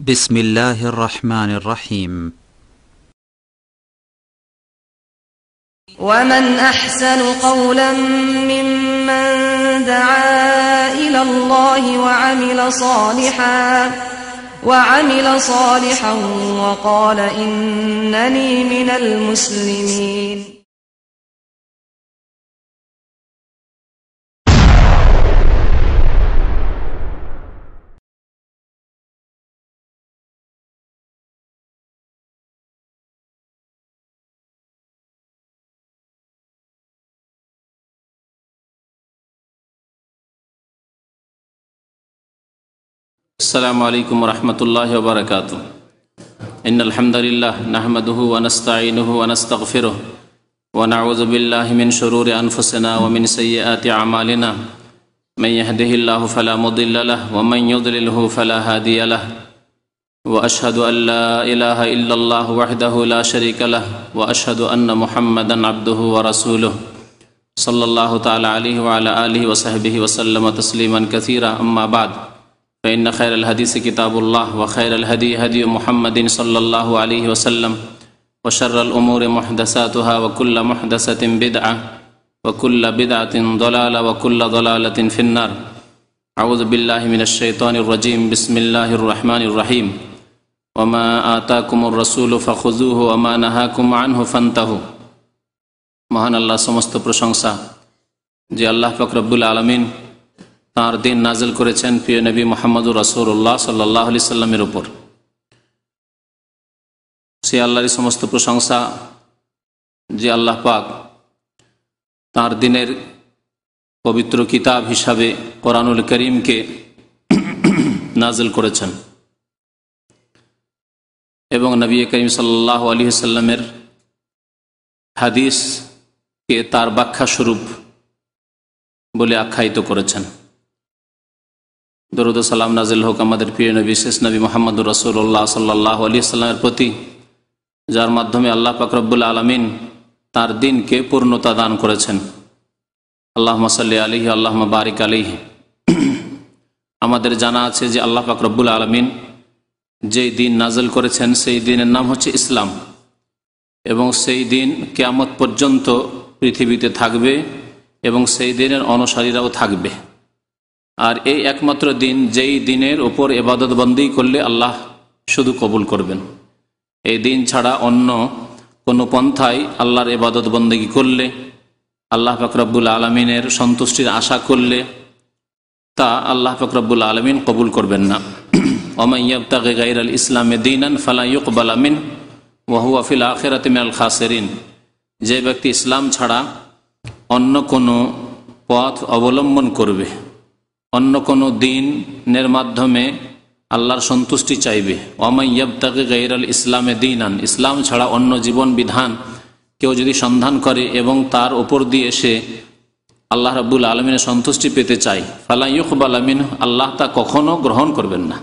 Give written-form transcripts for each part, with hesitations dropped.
بسم الله الرحمن الرحيم. ومن أحسن قولا ممن دعا إلى الله وعمل صالحا وقال إنني من المسلمين. السلام عليكم ورحمة الله وبركاته. إن الحمد لله نحمده ونستعينه ونستغفره ونعوذ بالله من شرور أنفسنا ومن سيئات أعمالنا من يهده الله فلا مضل له ومن يضلله فلا هادي له وأشهد أن لا إله إلا الله وحده لا شريك له وأشهد أن محمدا عبده ورسوله صلى الله تعالى عليه وعلى آله وصحبه وسلم تسليما كثيرا. أما بعد فإن خير الحديث كتاب الله وخير الهدي هدي محمد صلى الله عليه وسلم وشر الأمور محدثاتها وكل محدثة بدعة وكل بدعة ضلالة وكل ضلالة في النار. أعوذ بالله من الشيطان الرجيم. بسم الله الرحمن الرحيم. وما آتاكم الرسول فخذوه وما نهاكم عنه فانتهوا. মহান আল্লাহ সমস্ত প্রশংসা যে আল্লাহ পাক রব্বুল আলামিন তাঁর দিন নাজিল করেছেন প্রিয় নবী মুহাম্মদুর রাসূলুল্লাহ সাল্লাল্লাহু আলাইহি সাল্লামের উপর। সে আল্লাহরই সমস্ত প্রশংসা যে আল্লাহ পাক তাঁর দিনের পবিত্র কিতাব হিসাবে কোরআনুল করিমকে নাজিল করেছেন এবং নবী করিম সাল্লাল্লাহু আলাইহি সাল্লামের হাদিসকে তার ব্যাখ্যা স্বরূপ বলে আখ্যায়িত করেছেন। দরুদ ও সালাম নাজিল হোক আমাদের প্রিয় নবী শেষ নবী মুহাম্মদুর রাসূলুল্লাহ সাল্লাল্লাহু আলাইহি সাল্লামের প্রতি, যার মাধ্যমে আল্লাহ পাক রব্বুল আলামিন তার দিনকে পূর্ণতা দান করেছেন। আল্লাহুম্মা সাল্লি আলাইহি আল্লাহুম্মা বারিক আলাইহি। আমাদের জানা আছে যে আল্লাহ পাক রব্বুল আলামিন যেই দিন নাজিল করেছেন সেই দিনের নাম হচ্ছে ইসলাম এবং সেই দিন কিয়ামত পর্যন্ত পৃথিবীতে থাকবে এবং সেই দিনের অনুসারীরাও থাকবে। আর এই একমাত্র দিন যেই দিনের ওপর ইবাদত বন্দেগী করলে আল্লাহ শুধু কবুল করবেন। এই দিন ছাড়া অন্য কোনো পন্থায় আল্লাহর ইবাদত বন্দেগী করলে, আল্লাহ পাক রব্বুল আলামিনের সন্তুষ্টির আশা করলে তা আল্লাহ পাক রব্বুল আলামিন কবুল করবেন না। ওয়া ইয়াবতাগি গায়রাল ইসলামি দীনান ফালা ইউকবালা মিনহু ওয়া হুয়া ফিল আখিরাতি মিনাল খাসিরিন। যে ব্যক্তি ইসলাম ছাড়া অন্য কোনো পথ অবলম্বন করবে, অন্য কোনো দিনের মাধ্যমে আল্লাহর সন্তুষ্টি চাইবে, ওয়ামান ইয়াবতাগি গায়রাল ইসলামে দীনান, ইসলাম ছাড়া অন্য জীবন বিধান কেউ যদি সন্ধান করে এবং তার উপর দিয়ে সে আল্লাহ রাব্বুল আলামিনের সন্তুষ্টি পেতে চায়, ফালা ইউকবালা মিনহু, আল্লাহ তা কখনো গ্রহণ করবেন না।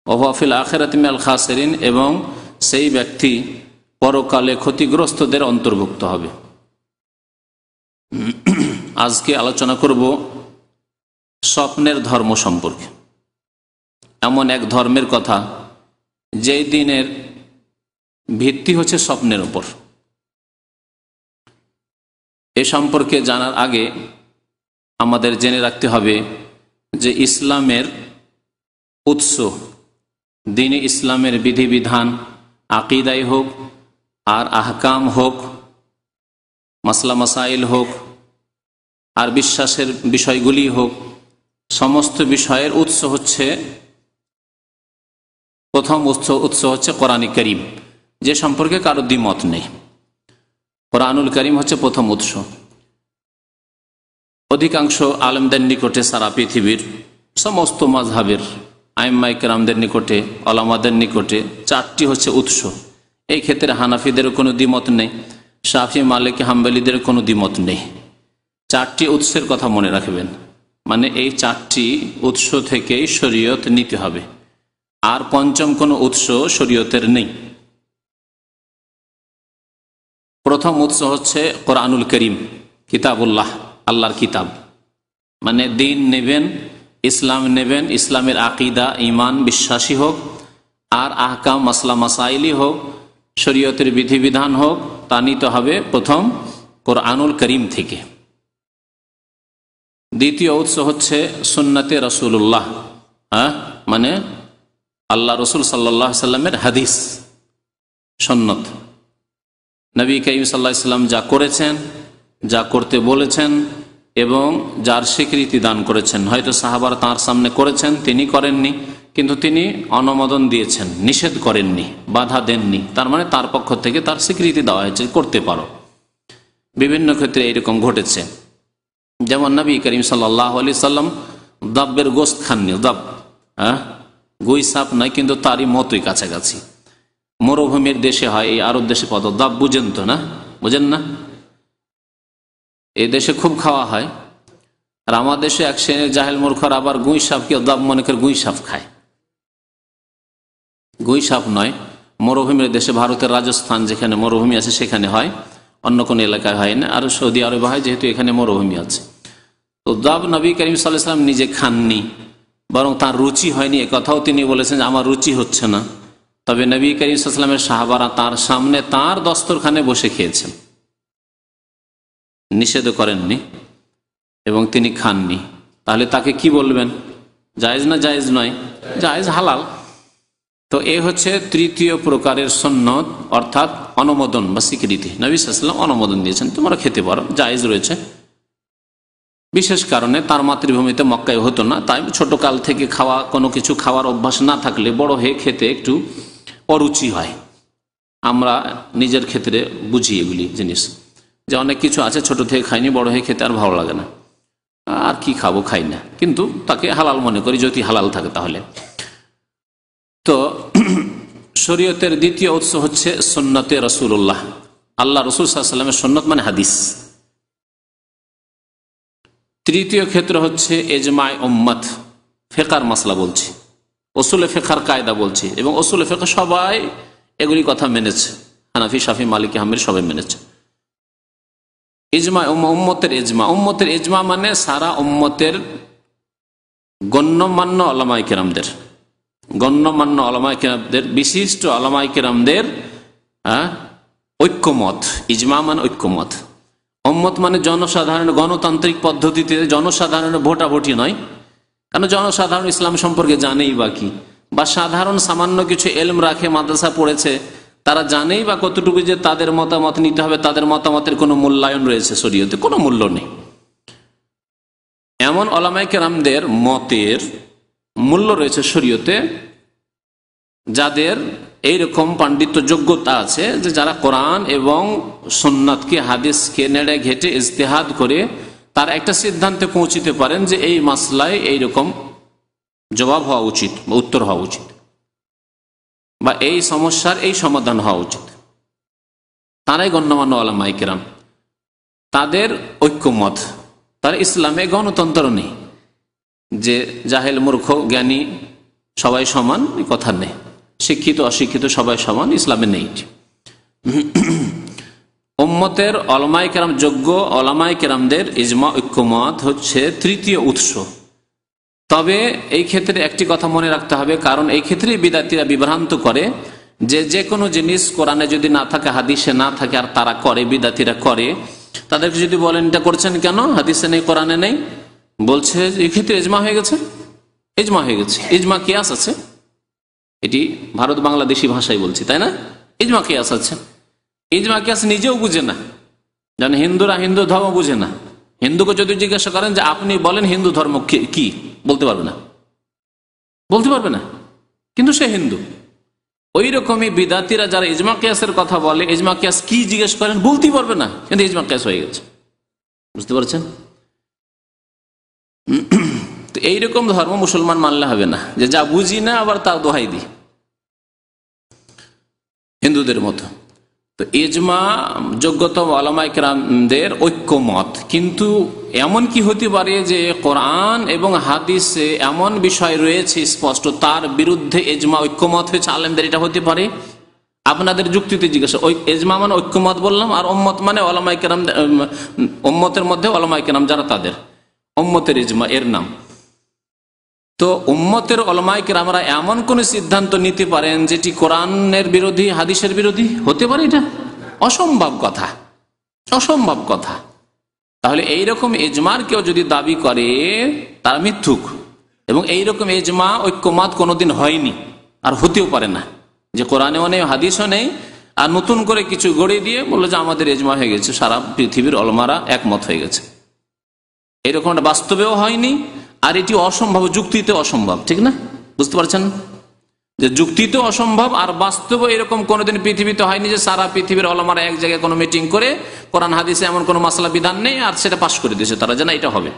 ওয়া হুয়া ফিল আখিরাতি মিনাল খাসিরিন, এবং সেই ব্যক্তি পরকালে ক্ষতিগ্রস্তদের অন্তর্ভুক্ত হবে। আজকে আলোচনা করব স্বপ্নের ধর্ম সম্পর্কে। এমন এক ধর্মের কথা যেই দিনের ভিত্তি হচ্ছে স্বপ্নের উপর। এ সম্পর্কে জানার আগে আমাদের জেনে রাখতে হবে যে ইসলামের উৎস, দ্বীনে ইসলামের বিধিবিধান, আকিদাই হোক আর আহকাম হোক, মাসলা মাসাইল হোক আর বিশ্বাসের বিষয়গুলি হোক, সমস্ত বিষয়ের উৎস হচ্ছে, প্রথম উৎস হচ্ছে কোরআন কারীম, যে সম্পর্কে কারো দ্বিমত নেই। কোরআনুল কারীম হচ্ছে প্রথম উৎস। অধিকাংশ আলেমদের নিকটে, সারা পৃথিবীর সমস্ত মাযহাবের আইম্মায়ে কেরামদের নিকটে, ওলামাদের নিকটে চারটি হচ্ছে উৎস। এই ক্ষেত্রে হানাফিদের কোনো দ্বিমত নেই, শাফি, মালিকি, হাম্বলীদের কোনো দ্বিমত নেই। চারটি উৎসের কথা মনে রাখবেন, মানে এই চারটি উৎস থেকেই শরীয়ত নিতে হবে, আর পঞ্চম কোনো উৎস শরীয়তের নেই। প্রথম উৎস হচ্ছে কোরআনুল করিম, কিতাবুল্লাহ, আল্লাহর কিতাব। মানে দিন নেবেন, ইসলাম নেবেন, ইসলামের আকিদা, ইমান, বিশ্বাসী হোক, আর আহকাম মাসলা মাসাইলি হোক, শরীয়তের বিধিবিধান হোক, তা নিতে হবে প্রথম কোরআনুল করিম থেকে। দ্বিতীয় উৎস হচ্ছে সুন্নতে রাসূলুল্লাহ, মানে আল্লাহ রসুল সাল্লাল্লাহু আলাইহি সাল্লামের হাদিস, সুন্নত। নবী করিম সাল্লাল্লাহু আলাইহি সাল্লাম যা করেছেন, যা করতে বলেছেন এবং যার স্বীকৃতি দান করেছেন, হয়তো সাহাবারা তাঁর সামনে করেছেন, তিনি করেননি, কিন্তু তিনি অনুমোদন দিয়েছেন, নিষেধ করেননি, বাধা দেননি, তার মানে তার পক্ষ থেকে তার স্বীকৃতি দেওয়া হয়েছে, করতে পারো। বিভিন্ন ক্ষেত্রে এরকম ঘটেছে। যেমন নবী করিম সাল্লাল্লাহু আলাইহি সাল্লাম দাব্বের গোশত খাননি। দাব গুই সাপ নয়, কিন্তু তারই মতোই কাছাকাছি। মরুভূমির দেশে হয়, এই আরব দেশে পাওয়া দাব, বুঝেন তো না? বুঝেন না? এই দেশে খুব খাওয়া হয়। আর আমার দেশে এক শ্রেণীর জাহেল মূর্খর আবার গুই সাপকে দাব মনে করে গুই সাপ খায়। গুই সাপ নয়, মরুভূমির দেশে, ভারতের রাজস্থান যেখানে মরুভূমি আছে সেখানে হয়, অন্য কোনো এলাকায় হয় না। আর সৌদি আরবে হয়, যেহেতু এখানে মরুভূমি আছে। তো দাব নবী করিম সাল্লাল্লাহু আলাইহি সাল্লাম নিজে খাননি, বরং তার রুচি হয়নি, একথাও তিনি বলেছেন যে আমার রুচি হচ্ছে না। তবে নবী করিম সাল্লাল্লাহু আলাইহি সাল্লামের সাহাবারা তার সামনে তার দস্তরখানে বসে খেয়েছেন, নিষেধ করেননি এবং তিনি খাননি। তাহলে তাকে কি বলবেন? জায়েজ না জায়েজ নয়? জায়েজ, হালাল। তো এ হচ্ছে তৃতীয় প্রকারের সুন্নত, অর্থাৎ অনুমোদন বা স্বীকৃতি। নবী সাল্লাল্লাহু আলাইহি ওয়াসাল্লাম অনুমোদন দিয়েছেন, তোমরা খেতে পারো, জায়েজ রয়েছে। বিশেষ কারণে তার মাতৃভূমিতে মক্কায় হতো না, তাই ছোটকাল থেকে কোনো কিছু খাওয়ার অভ্যাস না থাকলে বড় হয়ে খেতে একটু অরুচি হয়। আমরা নিজের ক্ষেত্রে বুঝি এগুলি জিনিস, যে অনেক কিছু আছে ছোট থেকে খাইনি, বড় হয়ে খেতে আর ভালো লাগে না, আর কি খাবো, খাই না, কিন্তু তাকে হালাল মনে করি যদি হালাল থাকে তাহলে। তো শরীয়তের দ্বিতীয় উৎস হচ্ছে সুন্নতে রাসূলুল্লাহ, আল্লাহ রসুল সাল্লাল্লাহু আলাইহি ওয়াসাল্লামের সুন্নত মানে হাদিস। তৃতীয় ক্ষেত্র হচ্ছে ইজমায়ে উম্মত, ফিকহের মাসলা বলছি, উসুলে ফিকহের কায়দা বলছি, এবং উসুলে ফিকহ সবাই এগুলি কথা মেনেছে, হানাফি, শাফি, মালিকি, হাম্বলি সবাই মেনেছে। ইজমা, উম্মতের ইজমা। উম্মতের ইজমা মানে সারা উম্মতের গণ্যমান্য উলামায়ে কেরামদের, গণ্যমান্য উলামায়ে কেরামদের, বিশিষ্ট উলামায়ে কেরামদের ঐক্যমত। ইজমা মানে ঐক্যমত। উম্মত মানে জনসাধারণ, গণতান্ত্রিক পদ্ধতিতে জনসাধারণের ভোটাভুটি নয়, কারণ জনসাধারণ ইসলাম সম্পর্কে জানেই বা কি, বা সাধারণ সামান্য কিছু এলম রাখে, মাদ্রাসা পড়েছে, তারা জানেই বা কতটুকু যে তাদের মতামত নিতে হবে, তাদের মতামতের কোনো মূল্যায়ন রয়েছে শরীয়তে? কোনো মূল্য নেই। এমন উলামায়ে কেরামদের মতের মূল্য রয়েছে শরীয়তে, যাদের এইরকম পাণ্ডিত্য যোগ্যতা আছে যে যারা কোরআন এবং সুন্নাতকে, হাদিসকে নেড়ে ঘেটে ইজতিহাদ করে তার একটা সিদ্ধান্তে পৌঁছিতে পারেন যে এই মাসলায় এইরকম জবাব হওয়া উচিত বা উত্তর হওয়া উচিত, বা এই সমস্যার এই সমাধান হওয়া উচিত। তারাই গণ্যমান্য উলামায়ে কেরাম, তাদের ঐক্যমত। তার ইসলামে গণতন্ত্র নেই যে জাহেল মূর্খ জ্ঞানী সবাই সমান, এই কথা নেই। শিক্ষিত অশিক্ষিত সবাই সমান, ইসলামে নেই। উম্মতের উলামায়ে কেরাম, যোগ্য উলামায়ে কেরামদের ইজমা, ঐক্যমত হচ্ছে তৃতীয় উৎস। তবে এই ক্ষেত্রে একটি কথা মনে রাখতে হবে, কারণ এই ক্ষেত্রে বিদাতীরা বিভ্রান্ত করে যে কোনো জিনিস কোরআনে যদি না থাকে, হাদিসে না থাকে, আর তারা করে, বিদাতীরা করে, তাদেরকে যদি বলেন এটা করছেন কেন, হাদিসে নেই, কোরআনে নেই, বলছে এই ক্ষেত্রে ইজমা হয়ে গেছে। ইজমা হয়ে গেছে, ইজমা কিয়াস আছে, এটি ভারত বাংলাদেশি ভাষায় বলছি, তাই না? ইজমা কিয়াস আছে। ইজমা কিয়াস নিজেও বুঝে না, যেন হিন্দুরা হিন্দু ধর্ম বুঝে না। হিন্দুকে যদি জিজ্ঞাসা করেন যে আপনি বলেন হিন্দু ধর্ম কি, বলতে পারবে না, বলতে পারবে না, কিন্তু সে হিন্দু। ওই রকমই বিদাতীরা যারা ইজমা কিয়াসের কথা বলে, ইজমা কিয়াস কি জিজ্ঞেস করেন, বলতেই পারবে না, কিন্তু ইজমা কিয়াস হয়ে গেছে। বুঝতে পারছেন? তো এইরকম ধর্ম মুসলমান মানলে হবে না, যে যা বুঝি না আবার তা দোহাই দিই, হিন্দুদের মতো। তো ইজমা যোগ্যতা উলামায়ে কেরামদের ঐক্যমত। কিন্তু এমন কি হতে পারে যে কোরআন এবং হাদিসে এমন বিষয় রয়েছে স্পষ্ট, তার বিরুদ্ধে ইজমা ঐক্যমত হয়েছে আলেমদের? এটা হতে পারে? আপনাদের যুক্তিতে জিজ্ঞাসা। ইজমা মানে ঐক্যমত বললাম, আর উম্মত মানে উলামায়ে কেরাম, উম্মতের মধ্যে উলামায়ে কেরাম যারা, তাদের উম্মতের ইজমা এর নাম। তো উম্মতের ওলামায়ে কেরামরা এমন কোন সিদ্ধান্ত নিতে পারেন যেটি কোরআনের বিরোধী, হাদিসের বিরোধী হতে পারে? এটা অসম্ভব কথা, অসম্ভব কথা। তাহলে এইরকম এজমার কেউ যদি দাবি করে তার মিথ্যুক, এবং এইরকম এজমা ঐক্যমত কোনোদিন হয়নি আর হতেও পারে না, যে কোরআনেও নেই হাদিসও নেই আর নতুন করে কিছু গড়িয়ে দিয়ে বললো যে আমাদের এজমা হয়ে গেছে, সারা পৃথিবীর ওলামারা একমত হয়ে গেছে। এরকম বাস্তবেও হয়নি, আর এটি অসম্ভব, যুক্তিতে অসম্ভব, ঠিক না? বুঝতে পারছেন যে যুক্তিতে অসম্ভব আর বাস্তবে এরকম কোনোদিন পৃথিবীতে হয়নি যে সারা পৃথিবীর ওলামারা এক জায়গায় কোনো মিটিং করে কোরআন হাদিসে এমন কোনো মাসলা বিধান নেই আর সেটা পাশ করে দিয়েছে তারা, যে না এটা হবে,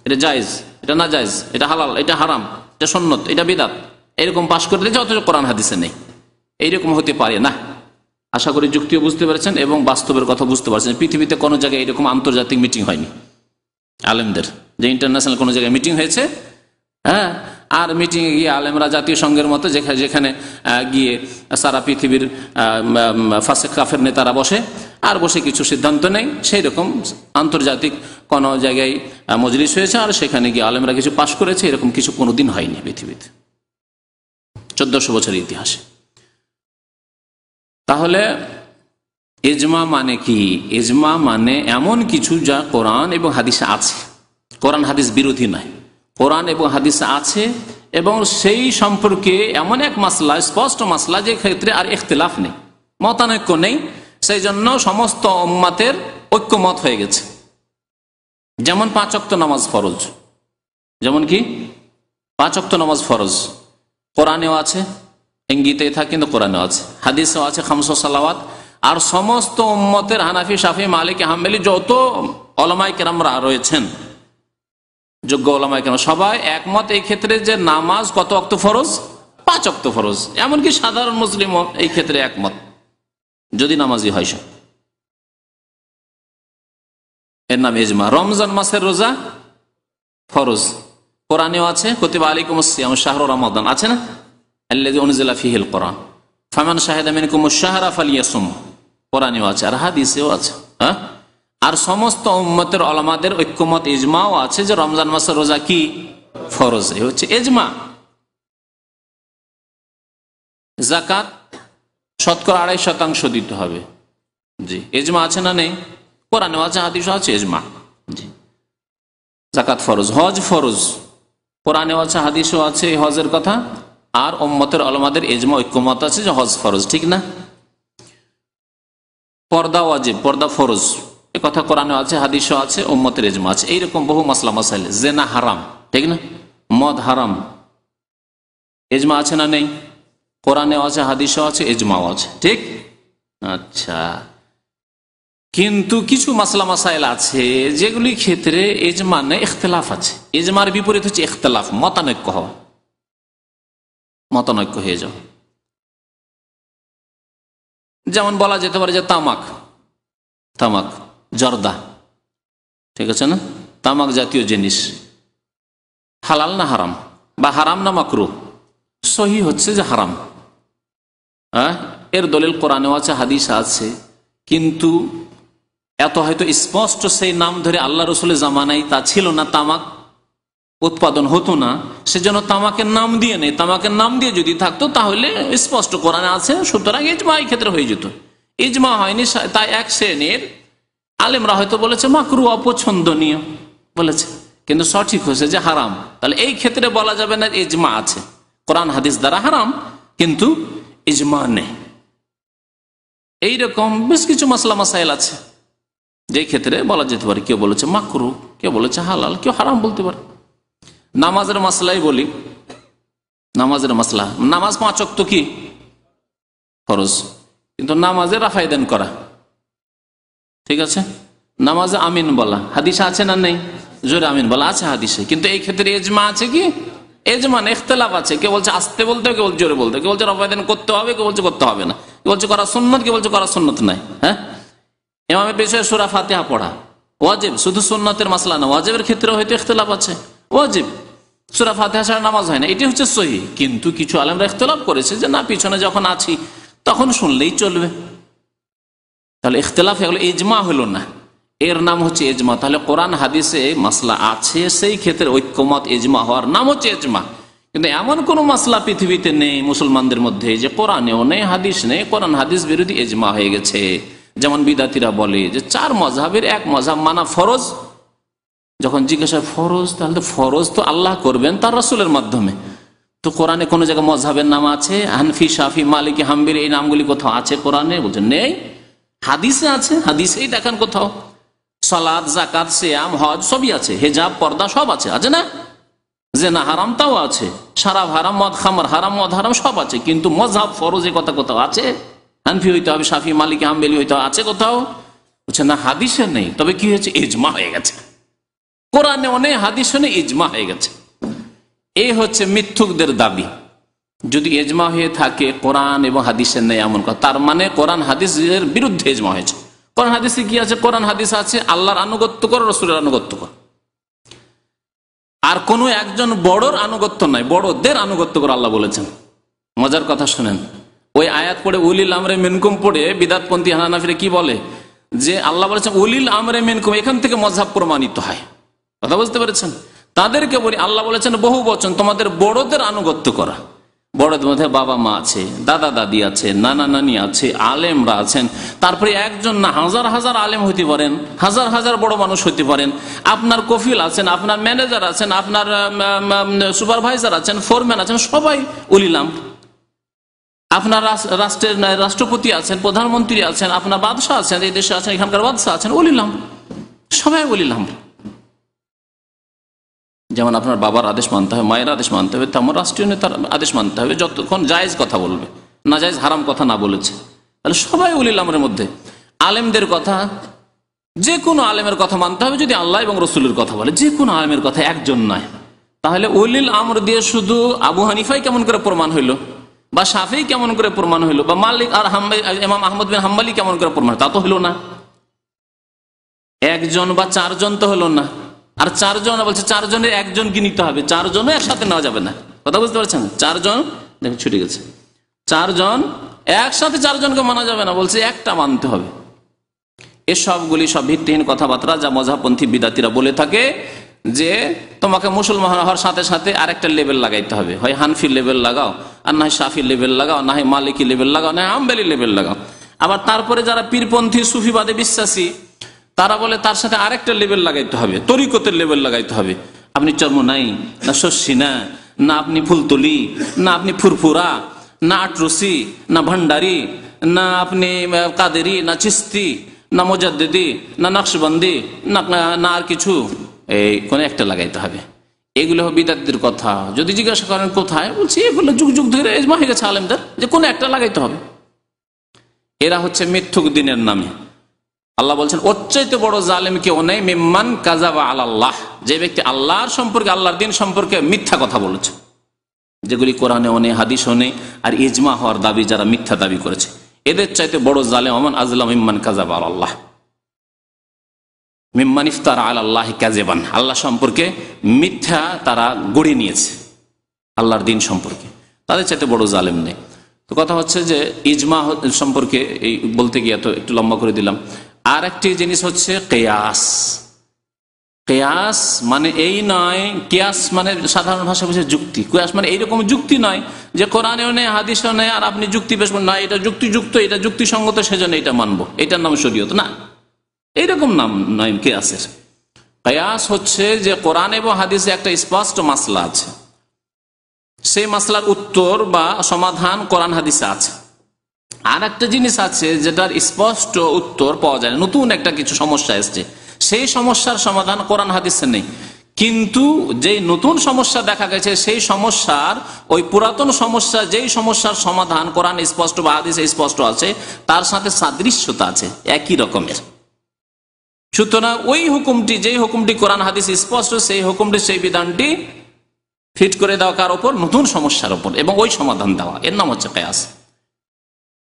এটা জায়েজ, এটা না জায়েজ, এটা হালাল, এটা হারাম, এটা সুন্নত, এটা বিদআত, এরকম পাশ করে দিয়েছে, অথচ কোরআন হাদিসে নেই। এইরকম হতে পারে না। আশা করি যুক্তিও বুঝতে পারছেন এবং বাস্তবের কথা বুঝতে পারছেন। পৃথিবীতে কোনো জায়গায় এরকম আন্তর্জাতিক মিটিং হয়নি আলেমদের, যে ইন্টারন্যাশনাল কোনো জায়গায় মিটিং হয়েছে, হ্যাঁ, আর মিটিংয়ে গিয়ে আলেমরা জাতীয় সংঘের মতো যেখানে গিয়ে সারা পৃথিবীর ফাসেক কাফের নেতারা বসে আর বসে কিছু সিদ্ধান্ত নেই, সেই রকম আন্তর্জাতিক কোনো জায়গায় মজলিস হয়েছে আর সেখানে গিয়ে আলেমরা কিছু পাশ করেছে, এরকম কিছু কোনোদিন হয়নি পৃথিবীতে 1400 বছরের ইতিহাসে। তাহলে ইজমা মানে কি? ইজমা মানে এমন কিছু যা কোরআন এবং হাদিসে আছে, কোরআন হাদিস বিরোধী নয়, কোরআন এবং হাদিসে আছে এবং সেই সম্পর্কে এমন এক মাসলা, স্পষ্ট মাসলা, যে ক্ষেত্রে আর ইখতিলাফ নেই, মতানৈক্য নেই, সেই জন্য সমস্ত উম্মতের ঐক্যমত হয়ে গেছে। যেমন 5 ওয়াক্ত নামাজ ফরজ, যেমন কি 5 ওয়াক্ত নামাজ ফরজ, কোরআনেও আছে, ইঙ্গিতেই থাকে কিন্তু কোরআনেও আছে, হাদিসেও আছে 5 সালাওয়াত। আর সমস্ত উম্মতের হানাফি, শাফি, মালিকি, হাম্বলি যত ওলামায়ে কেরামরা রয়েছেন, যোগ্য ওলামায়ে কেরাম, সবাই একমত এই ক্ষেত্রে যে নামাজ কত ওয়াক্ত ফরজ? 5 ওয়াক্ত ফরজ। এমনকি সাধারণ মুসলিমও এই ক্ষেত্রে একমত, যদি নামাজি হয় সে, এর নাম ইজমা। রমজান মাসের রোজা ফরজ, কোরআনেও আছে, কুতিবা আলাইকুমুস সিয়াম শাহরু রমাদান, আছে না, আল্লাযী উনজিলা ফীহিল কোরআন, ফামান শাহিদা মিনকুমুশ শাহরা ফালিয়াসুম, কোরআনেও আছে আর হাদিসেও আছে। হ্যাঁ, আর সমস্ত উম্মতের ওলামাদের ঐক্যমত, ইজমাও আছে যে রমজান মাসের রোজা কি ফরজ, এই হচ্ছে ইজমা। যাকাত শতকরা 2.5% দিতে হবে, জি, ইজমা আছে না নেই? কোরআনেও আছে, হাদিসেও আছে, ইজমা, জি, যাকাত ফরজ। হজ ফরজ, কোরআনেও আছে, হাদিসেও আছে এই হজের কথা, আর উম্মতের ওলামাদের ইজমা, ঐক্যমত আছে যে হজ ফরজ, ঠিক না? পর্দা ওয়াজিব, পর্দা ফরজ, এ কথা কোরআনেও আছে, হাদিসেও আছে, উম্মতের ইজমা আছে। এইরকম বহু মাসলা মাসাইল। জেনা হারাম, ঠিক না, মদ হারাম, ইজমা আছে না নেই? কোরআনেও আছে, হাদিসেও আছে, ইজমাও আছে, ঠিক? আচ্ছা, কিন্তু কিছু মাসলা মাসাইল আছে যেগুলি ক্ষেত্রে ইজমা নেই, ইখতিলাফ আছে। ইজমার বিপরীত হচ্ছে ইখতিলাফ, মতানৈক্য হওয়া, মতানৈক্য হয়ে যাও। যেমন বলা যেতে পারে যে তামাক, তামাক জর্দা, ঠিক আছে না, তামাক জাতীয় জিনিস হালাল না হারাম, বা হারাম না মাকরুহ? সহি হচ্ছে যে হারাম। এর দলিল কোরআনেও আছে, হাদিস আছে, কিন্তু এত হয়তো স্পষ্ট সেই নাম ধরে আল্লাহ রসুলের জামানায় তা ছিল না, তামাক উৎপাদন হতো না, সেজন্য তামাকের নাম দিয়ে নেই। তামাকের নাম দিয়ে যদি থাকতো তাহলে স্পষ্ট কোরআনে আছে, সুতরাং ইজমা এই ক্ষেত্রে হয়ে যেত। ইজমা হয়নি, তাই এক শ্রেণীর আলেমরা হয়তো বলেছে মাকরুহ, অপছন্দনীয় বলেছে, কিন্তু সঠিক হয়েছে যে হারাম। তাহলে এই ক্ষেত্রে বলা যাবে না ইজমা আছে, কোরআন হাদিস দ্বারা হারাম কিন্তু ইজমা নেই। এইরকম বেশ কিছু মাসলা মাসাইল আছে যে ক্ষেত্রে বলা যেতে পারে কেউ বলেছে মাকরুহ, কেউ বলেছে হালাল, কেউ হারাম বলতে পারে। নামাজের মাসলাই বলি, নামাজের মাসলা, নামাজ 5 ওয়াক্ত কি ফরজ, কিন্তু নামাজে রাফায়দান করা, ঠিক আছে, নামাজে আমিন বলা, হাদিসে আছে না নেই? জোরে আমিন বলা আছে হাদিসে, কিন্তু এই ক্ষেত্রে ইজমা আছে কি? ইজমা না, ইখতিলাফ আছে। কেউ বলছে আসতে বলতে, কেউ বলছে জোরে বলতে, কেউ বলছে রাফায়দান করতে হবে, কেউ বলছে করতে হবে না, কেউ বলছে করা সুন্নত, কেউ বলছে করা সুন্নত নাই। হ্যাঁ, ইমামের পেছনে সূরা ফাতিহা পড়া ওয়াজিব, শুধু সুন্নতের মাসলা না, ওয়াজিবের ক্ষেত্রেও হয়তো ইখতিলাফ আছে। ওয়াজিব সূরা ফাতিহা ছাড়া নামাজ হয় না, এটি হচ্ছে সহি, কিন্তু কিছু আলেমরা ইখতিলাফ করেছে যে না, পিছনে যখন আছি তখন শুনলেই চলবে। তাহলে ইখতিলাফ হলো, ইজমা হলো না। এর নাম হচ্ছে এজমা। তাহলে কোরআন হাদিসে মাসলা আছে, সেই ক্ষেত্রে ঐক্যমত এজমা হওয়ার নাম হচ্ছে এজমা। কিন্তু এমন কোন মাসলা পৃথিবীতে নেই মুসলমানদের মধ্যে যে কোরআনেও নেই, হাদিস নেই, কোরআন হাদিস বিরোধী এজমা হয়ে গেছে। যেমন বিদাতিরা বলে যে 4 মাযহাবের এক মাযহাব মানা ফরজ। যখন জিজ্ঞাসা ফরজ, তাহলে তো ফরজ তো আল্লাহ করবেন তার রাসূলের মাধ্যমে। তো কোরআনে কোন জায়গায় মাযহাবের নাম আছে? হানফি, শাফি, মালিকি, হাম্বলি এই নামগুলি কোথাও আছে কোরআনে? বলছেন নেই। হাদিসে আছে, হাদিসেই দেখেন কোথাও। সালাত, যাকাত, সিয়াম, হজ সবই আছে, হিজাব, পর্দা সব আছে, আছে না? জেনা হারাম তাও আছে, শরাব হারাম, মদ খামর হারাম, মদ হারাম সব আছে। কিন্তু মাযহাব ফরজ এ কথা কোথাও আছে? হানফি হইতে হবে, শাফি, মালিকি, হাম্বলি হইতে হবে, আছে কোথাও? বলছে না, হাদিসে নেই। তবে কি হয়েছে? ইজমা হয়ে গেছে। কোরআনে অনেক, হাদিসে নেই, ইজমা হয়ে গেছে। এই হচ্ছে মিথ্যুকদের দাবি। যদি ইজমা হয়ে থাকে কোরআন এবং হাদিসের নেই এমন কথা, তার মানে কোরআন হাদিসের বিরুদ্ধে ইজমা হয়েছে। কোরআন হাদিসে কি আছে? কোরআন হাদিস আছে আল্লাহর আনুগত্য করো, রাসূলের আনুগত্য করো। আর কোন একজন বড়র আনুগত্য নাই, বড়দের আনুগত্য করো আল্লাহ বলেছেন। মজার কথা শুনেন, ওই আয়াত পড়ে উলিল আমরে মিনকুম পড়ে বিদাতপন্থী হানাফিরা কি বলে যে আল্লাহ বলেছেন উলিল আমরে মিনকুম, এখান থেকে মাযহাব প্রমাণিত হয়। কথা বুঝতে পেরেছেন? তাদেরকে বলি আল্লাহ বলেছেন বহু বচন, তোমাদের বড়দের আনুগত্য করা। বড়দের মধ্যে বাবা মা আছে, দাদা দাদি আছে, নানা নানি আছে, আলেমরা আছেন। তারপরে একজন না, হাজার হাজার আলেম হইতে পারেন, হাজার হাজার বড় মানুষ হইতে পারেন। আপনার কফিল আছেন, আপনার ম্যানেজার আছেন, আপনার সুপারভাইজার আছেন, ফোরম্যান আছেন, সবাই উলিল আমর। আপনার রাষ্ট্রের রাষ্ট্রপতি আছেন, প্রধানমন্ত্রী আছেন, আপনার বাদশাহ আছেন, এই দেশে আছেন, এখানকার বাদশাহ আছেন, উলিল আমর, সবাই উলিল আমর। যেমন আপনার বাবার আদেশ মানতে হবে, মায়ের আদেশ মানতে হবে, তেমন রাষ্ট্রীয় নেতার আদেশ মানতে হবে, যতক্ষণ জায়েজ কথা বলবে, না জায়েজ হারাম কথা না বলেছে। তাহলে সবাই উলিল আমরের মধ্যে। আলেমদের কথা, যে কোনো আলেমের কথা মানতে হবে যদি আল্লাহ এবং রসুলের কথা বলে, যে কোনো আলেমের কথা, একজন নয়। তাহলে উলিল আমর দিয়ে শুধু আবু হানিফাই কেমন করে প্রমাণ হইল, বা শাফিঈ কেমন করে প্রমাণ হইল, বা মালিক আর ইমাম আহমদ বিন হাম্বলি কেমন করে প্রমাণ, তা তো হইল না। একজন বা 4 জন তো হলো না। আর 4 জন বলছে 4 জনের একজনকে নিতে হবে, 4 জনও একসাথে নেওয়া যাবে না। কথা বুঝতে পারছেন? 4 জন দেখুন ছুটে গেছে, 4 জন একসাথে 4 জনকে মানা যাবে না, বলছে একটা মানতে হবে। এসবগুলি সব ভিত্তিহীন কথাবার্তা যা মযহাবপন্থী বিদাতিরা বলে থাকে যে তোমাকে মুসলমান হওয়ার সাথে সাথে আরেকটা লেভেল লাগাইতে হবে, হয় হানফি লেভেল লাগাও, আর না হয় শাফি লেভেল লাগাও, না হয় মালিকি লেভেল লাগাও, না হয় হাম্বলি লেভেল লাগাও। আবার তারপরে যারা পীরপন্থী সুফিবাদে বিশ্বাসী তারা বলে তার সাথে আরেকটা লেভেল লাগাইতে হবে, তরিকতের লেভেল লাগাইতে হবে। আপনি চর্মনাই, না শস্যিনা, না আপনি ফুলতলি, না আপনি ফুরফুরা, না আটরসি, না ভান্ডারি, না আপনি কাদেরি, না চিস্তি, না মুজাদ্দিদি, না নকশবন্দি, না আর কিছু, এই কোন একটা লাগাইতে হবে। এগুলো বিদাতদের কথা। যদি জিজ্ঞাসা করেন কোথায়, বলছি এগুলো যুগ যুগ ধরে ইজমা হয়ে গেছে আলেমদের যে কোন একটা লাগাইতে হবে। এরা হচ্ছে মিথ্যুক দিনের নামে। আল্লাহ বলছেন ওর চাইতে বড় জালেম কেউ নেই মিম্মান কাযাবা আলাল্লাহ, যে ব্যক্তি আল্লাহর সম্পর্কে, আল্লাহর দিন সম্পর্কে মিথ্যা কথা বলেছে, যেগুলি কোরআনেও নেই, হাদিসও নেই, আর ইজমা হওয়ার দাবি যারা মিথ্যা দাবি করেছে, এদের চাইতে বড় জালেম আমান আজলাম মিম্মান কাযাবা আলাল্লাহ, মিম্মান ইফতারা আলাল্লাহি কাযিবান, আল্লাহ সম্পর্কে মিথ্যা তারা গড়ে নিয়েছে আল্লাহর দিন সম্পর্কে, তাদের চাইতে বড় জালেম নেই। তো কথা হচ্ছে যে ইজমা সম্পর্কে এই বলতে গিয়ে তো একটু লম্বা করে দিলাম। আর একটি জিনিস হচ্ছে কিয়াস। কিয়াস মানে এই নয়, কিয়াস মানে সাধারণ ভাষা বুঝে যুক্তি। কিয়াস মানে এইরকম যুক্তি নয় যে কোরআনেও নেই, হাদিসেও নেই, আর আপনি যুক্তি পেশ করেন, না এটা যুক্তিযুক্ত, এটা যুক্তিসঙ্গত, সেজন্য এটা মানবো, এটার নাম শরীয়ত না, এইরকম নাম নয় কিয়াসের। কিয়াস হচ্ছে যে কোরআন এবং হাদিসে একটা স্পষ্ট মাসলা আছে, সেই মাসলার উত্তর বা সমাধান কোরআন হাদিসে আছে। আর একটা জিনিস আছে যেটার স্পষ্ট উত্তর পাওয়া যায়, নতুন একটা কিছু সমস্যা এসছে, সেই সমস্যার সমাধান কোরআন হাদিসে নেই, কিন্তু যেই নতুন সমস্যা দেখা গেছে সেই সমস্যার ওই পুরাতন সমস্যা, যেই সমস্যার সমাধান কোরআন স্পষ্ট বা হাদিসে স্পষ্ট আছে, তার সাথে সাদৃশ্যতা আছে, একই রকমের। সুতরাং ওই হুকুমটি, যেই হুকুমটি কোরআন হাদিস স্পষ্ট, সেই হুকুমটি, সেই বিধানটি ফিট করে দেওয়া কার ওপর? নতুন সমস্যার ওপর, এবং ওই সমাধান দেওয়া, এর নাম হচ্ছে কিয়াস।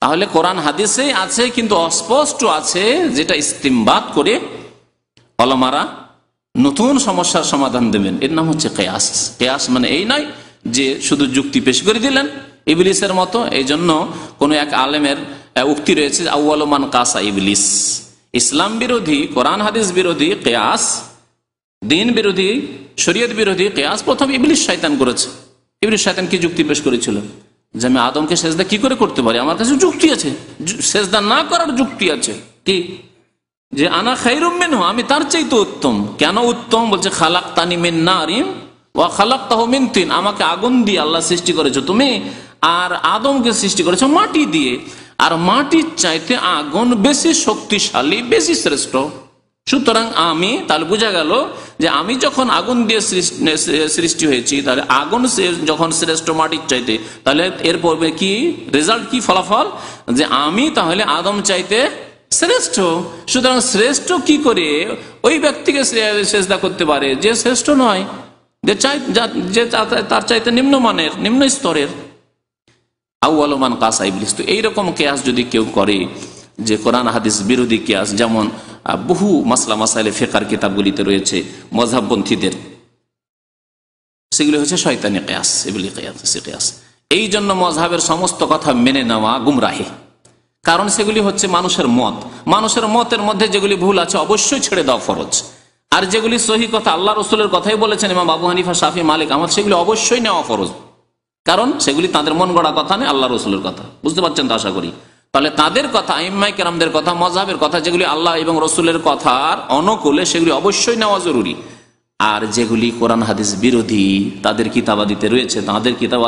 তাহলে কোরআন হাদিসে আছে কিন্তু অস্পষ্ট আছে, যেটা ইস্তিমবাত করে ওলামারা নতুন সমস্যার সমাধান দেবেন, এর নাম হচ্ছে কিয়াস। কিয়াস মানে এই নয় যে শুধু যুক্তি পেশ করে দিলেন ইবলিসের মতো। এই জন্য কোন এক আলেমের উক্তি রয়েছে আউয়ালু মান কাসা ইবলিস, ইসলাম বিরোধী, কোরআন হাদিস বিরোধী কিয়াস, দিন বিরোধী, শরীয়ত বিরোধী কিয়াস প্রথম ইবলিস শয়তান করেছে। ইবলিস শয়তান কি যুক্তি পেশ করেছিল? যে আমি আদমকে সেজদা কি করে করতে পারি, আমার কাছে যুক্তি আছে, সেজদা না করার যুক্তি আছে। কি? যে আনা খায়রুম মিনহু, আমি তার চাইতে উত্তম। কেন উত্তম? বলছে খালাকতানি মিন নারিন ওয়া খালাকতাহু মিন তিন, আমাকে আগুন দিয়ে আল্লাহ সৃষ্টি করেছো তুমি, আর আদমকে সৃষ্টি করেছো মাটি দিয়ে, আর মাটির চাইতে আগুন বেশি শক্তিশালী, বেশি শ্রেষ্ঠ। সুতরাং আমি, তাহলে বোঝা গেল যে আমি যখন আগুন দিয়ে সৃষ্টি হয়েছি, তাহলে আগুন যখন শ্রেষ্ঠ মাটির চাইতে, তাহলে এরপর কি রেজাল্ট, কি ফলাফল? যে আমি তাহলে আদম চাইতে শ্রেষ্ঠ। সুতরাং শ্রেষ্ঠ কি করে ওই ব্যক্তিকে সেজদা করতে পারে যে শ্রেষ্ঠ নয়, যে তার চাইতে নিম্নমানের, নিম্ন স্তরের। আউয়ালু মান কাসা ইবলিস। তো এইরকম কিয়াস যদি কেউ করে, যে কোরআন হাদিস বিরোধী কিয়াস, যেমন বহু মাসলা মাসাইলে ফিকহের কিতাবগুলিতে রয়েছে মযহাবপন্থীদের, সেগুলি হচ্ছে শয়তানি কিয়াস, ইবলিস কিয়াস। এই জন্য মযহাবের সমস্ত কথা মেনে নেওয়া গুমরাহি, কারণ সেগুলি হচ্ছে মানুষের মত। মানুষের মতের মধ্যে যেগুলি ভুল আছে অবশ্যই ছেড়ে দেওয়া ফরজ, আর যেগুলি সহি কথা, আল্লাহ রসুলের কথাই বলেছেন ইমাম আবু হানিফা, শাফি, মালিক, আহমদ, সেগুলি অবশ্যই নেওয়া ফরজ, কারণ সেগুলি তাদের মন গড়া কথা নেই, আল্লাহ রসুলের কথা। বুঝতে পারছেন তো আশা করি? তাহলে তাদের কথা, আইম্মায়ে কেরামদের কথা, মযহাবের কথা, যেগুলি আল্লাহ এবং রসুলের কথার অনুকূলে, সেগুলি অবশ্যই নেওয়া জরুরি। আর যেগুলি কোরআন হাদিস বিরোধী, তাদের কিতাবাদিতে রয়েছে, তাদের কিতাব,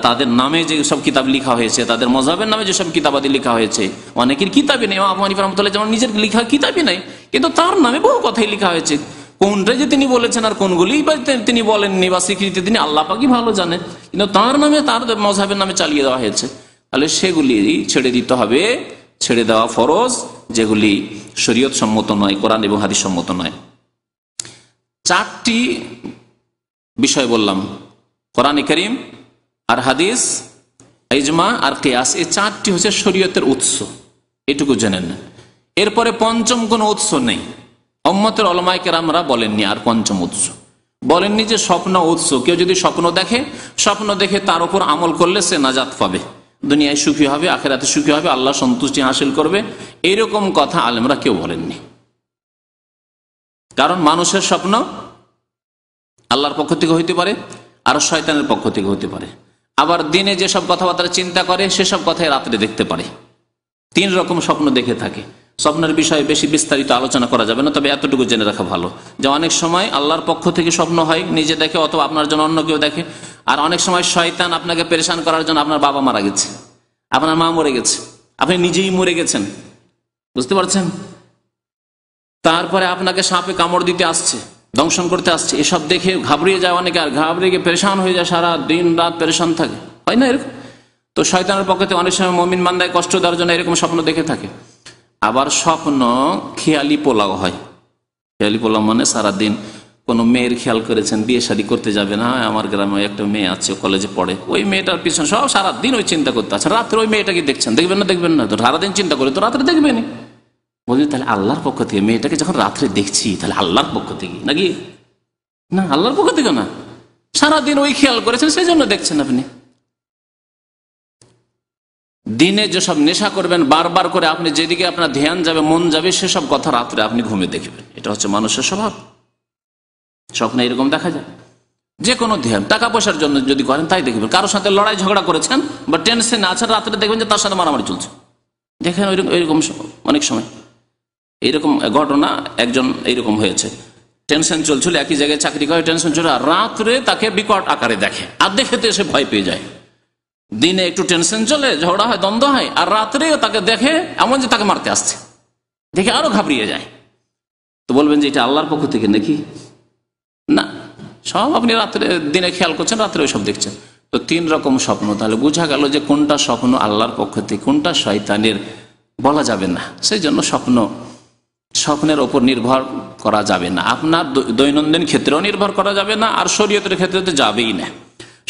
তাদের নামে যে সব কিতাব লেখা হয়েছে, তাদের মযহাবের নামে যেসব কিতাবাদি লেখা হয়েছে, অনেকের কিতাবই নেই, আবু হানিফা রাহমাতুল্লাহ যেমন নিজের লেখা কিতাবই নেই, কিন্তু তার নামে বহু কথাই লেখা হয়েছে। কোনটা যে তিনি বলেছেন আর কোনগুলি বা তিনি বলেননি বা স্বীকৃতি তিনি আল্লাহ পাকই ভালো জানেন, কিন্তু তার নামে, তার মযহাবের নামে চালিয়ে দেওয়া হয়েছে। তাহলে সেগুলি ছেড়ে দিতে হবে, ছেড়ে দেওয়া ফরজ, যেগুলি শরীয়ত সম্মত নয়, কোরআন এবং হাদিস সম্মত নয়। চারটি বিষয় বললাম, কোরআন কারীম আর হাদিস, ইজমা আর কিয়াস, এই চারটি হচ্ছে শরীয়তের উৎস, এটুকু জেনে নেন। এরপরে পঞ্চম কোনো উৎস নেই, উম্মতের উলামায়ে কেরামরা বলেননি। আর পঞ্চম উৎস বলেননি যে স্বপ্ন উৎস। কেউ যদি স্বপ্ন দেখে তার উপর আমল করলে সে নাজাত পাবে, দুনিয়ায় সুখী হবে, আখিরাতে সুখী হবে, আল্লাহ সন্তুষ্টি হাসিল করবে, এইরকম কথা আলেমরা কেউ বলেননি। কারণ মানুষের স্বপ্ন আল্লাহর পক্ষ থেকে হইতে পারে, আর শয়তানের পক্ষ থেকে হতে পারে। আবার দিনে যেসব কথাবার্তা চিন্তা করে সেসব কথাই রাত্রে দেখতে পারে। তিন রকম স্বপ্ন দেখে থাকে। স্বপ্নের বিষয়ে বেশি বিস্তারিত আলোচনা করা যাবে না, তবে এতটুকু জেনে রাখা ভালো যে অনেক সময় আল্লাহর পক্ষ থেকে স্বপ্ন হয়, নিজে দেখে অথবা আপনার জন্য অন্য কেউ দেখে। আর অনেক সময় শয়তান আপনাকে পেরেশান করার জন্য, আপনার বাবা মারা গেছে, আপনার মা মরে গেছে, আপনি নিজেই মরে গেছেন, বুঝতে পারছেন, তারপরে আপনাকে সাপে কামড় দিতে আসছে, দংশন করতে আসছে, এসব দেখে ঘাবড়িয়ে যায় অনেকে, আর ঘাবড়িয়ে গিয়ে পেরেশান হয়ে যায়, সারা দিন রাত পেরেশান থাকে, হয় না এরকম? তো শয়তানের পক্ষ থেকে অনেক সময় মুমিন বান্দায় কষ্ট দেওয়ার জন্য এরকম স্বপ্ন দেখে থাকে। আবার স্বপ্ন খেয়ালি পোলাও হয়। খেয়ালি পোলাও মানে সারাদিন কোনো মেয়ের খেয়াল করেছেন, বিয়ে শাদী করতে যাবেন, হ্যাঁ আমার গ্রামে একটা মেয়ে আছে, কলেজে পড়ে, ওই মেয়েটার পিছনে সব সারাদিন ওই চিন্তা করতে আছে, রাত্রে ওই মেয়েটাকে দেখছেন, দেখবেন না? তো সারাদিন চিন্তা করে তো রাত্রে দেখবেনি। বলছি তাহলে আল্লাহর পক্ষ থেকে মেয়েটাকে যখন রাত্রে দেখছি, তাহলে আল্লাহর পক্ষ থেকে নাকি? না, আল্লাহর পক্ষ থেকে না, সারাদিন ওই খেয়াল করেছেন, সেই জন্য দেখছেন আপনি। দিনে যেসব নেশা করবেন বারবার করে, আপনি যেদিকে আপনার ধ্যান যাবে, মন যাবে, সেসব কথা রাত্রে আপনি ঘুমে দেখবেন। এটা হচ্ছে মানুষের স্বভাব। স্বপ্নে এরকম দেখা যায়। যে কোনো ধ্যান, টাকা পয়সার জন্য যদি করেন তাই দেখবেন। কারোর সাথে লড়াই ঝগড়া করেছেন বা টেনশনে আছেন, রাত্রে দেখবেন যে তার সাথে মারামারি চলছে। দেখেন ওইরকম অনেক সময় এইরকম ঘটনা, একজন এইরকম হয়েছে, টেনশন চলছিল, একই জায়গায় চাকরি করে, টেনশন চলে, আর রাত্রে তাকে বিকট আকারে দেখে, আর দেখে তো এসে ভয় পেয়ে যায়। দিনে একটু টেনশন চলে, ঝগড়া হয়, দ্বন্দ্ব হয়, আর রাত্রেও তাকে দেখে এমন যে তাকে মারতে আসছে, দেখে আরো ঘাবড়িয়ে যায়। তো বলবেন যে এটা আল্লাহর পক্ষ থেকে নাকি? না, সব আপনি রাত্রে, দিনে খেয়াল করছেন, রাত্রে ওইসব দেখছেন। তো তিন রকম স্বপ্ন, তাহলে বোঝা গেল যে কোনটা স্বপ্ন আল্লাহর পক্ষ থেকে, কোনটা শয়তানের বলা যাবে না। সেই জন্য স্বপ্নের ওপর নির্ভর করা যাবে না, আপনার দৈনন্দিন ক্ষেত্রেও নির্ভর করা যাবে না, আর শরীয়তের ক্ষেত্রে তো যাবেই না।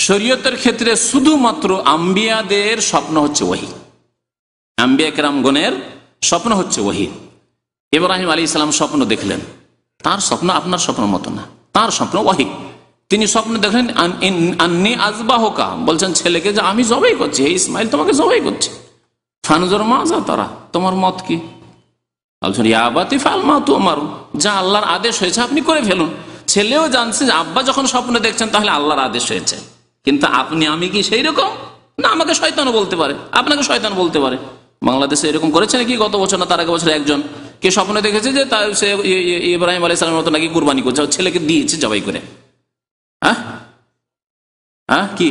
শরীয়তের ক্ষেত্রে শুধুমাত্র আম্বিয়াদের স্বপ্ন হচ্ছে ওহী, আম্বিয়া কেরামগণের স্বপ্ন হচ্ছে ওহী। ইব্রাহিম আলাইহিস সালাম স্বপ্ন দেখলেন, তার স্বপ্ন আপনার স্বপ্নের মতো না, তার স্বপ্ন ওহী। তিনি স্বপ্ন দেখলেন আন্নী আযবাহুকা, বলছেন ছেলেকে যে আমি জবাই করছি, হে ইসমাইল তোমাকে জবাই করছি, ফানজুর মাযা তারা, তোমার মত কি? বলছেন ইয়া আবাতি ফাল মা তুমারুন, যা আল্লাহর আদেশ হয়েছে আপনি করে ফেলুন। ছেলেও জানছে যে আব্বা যখন স্বপ্নে দেখছেন তাহলে আল্লাহর আদেশ হয়েছে। কিন্তু আমি কি সেই রকম? না, আমাকে শয়তানও বলতে পারে, আপনাকে শয়তান বলতে পারে। বাংলাদেশে এরকম করেছে নাকি গত বছর না তার আগে বছর একজন কে স্বপ্নে দেখেছে যে সে ইব্রাহিম আলাইহিস সালামের মতো নাকি কুরবানি করছে, ছেলেকে দিয়েছে জবাই করে। কি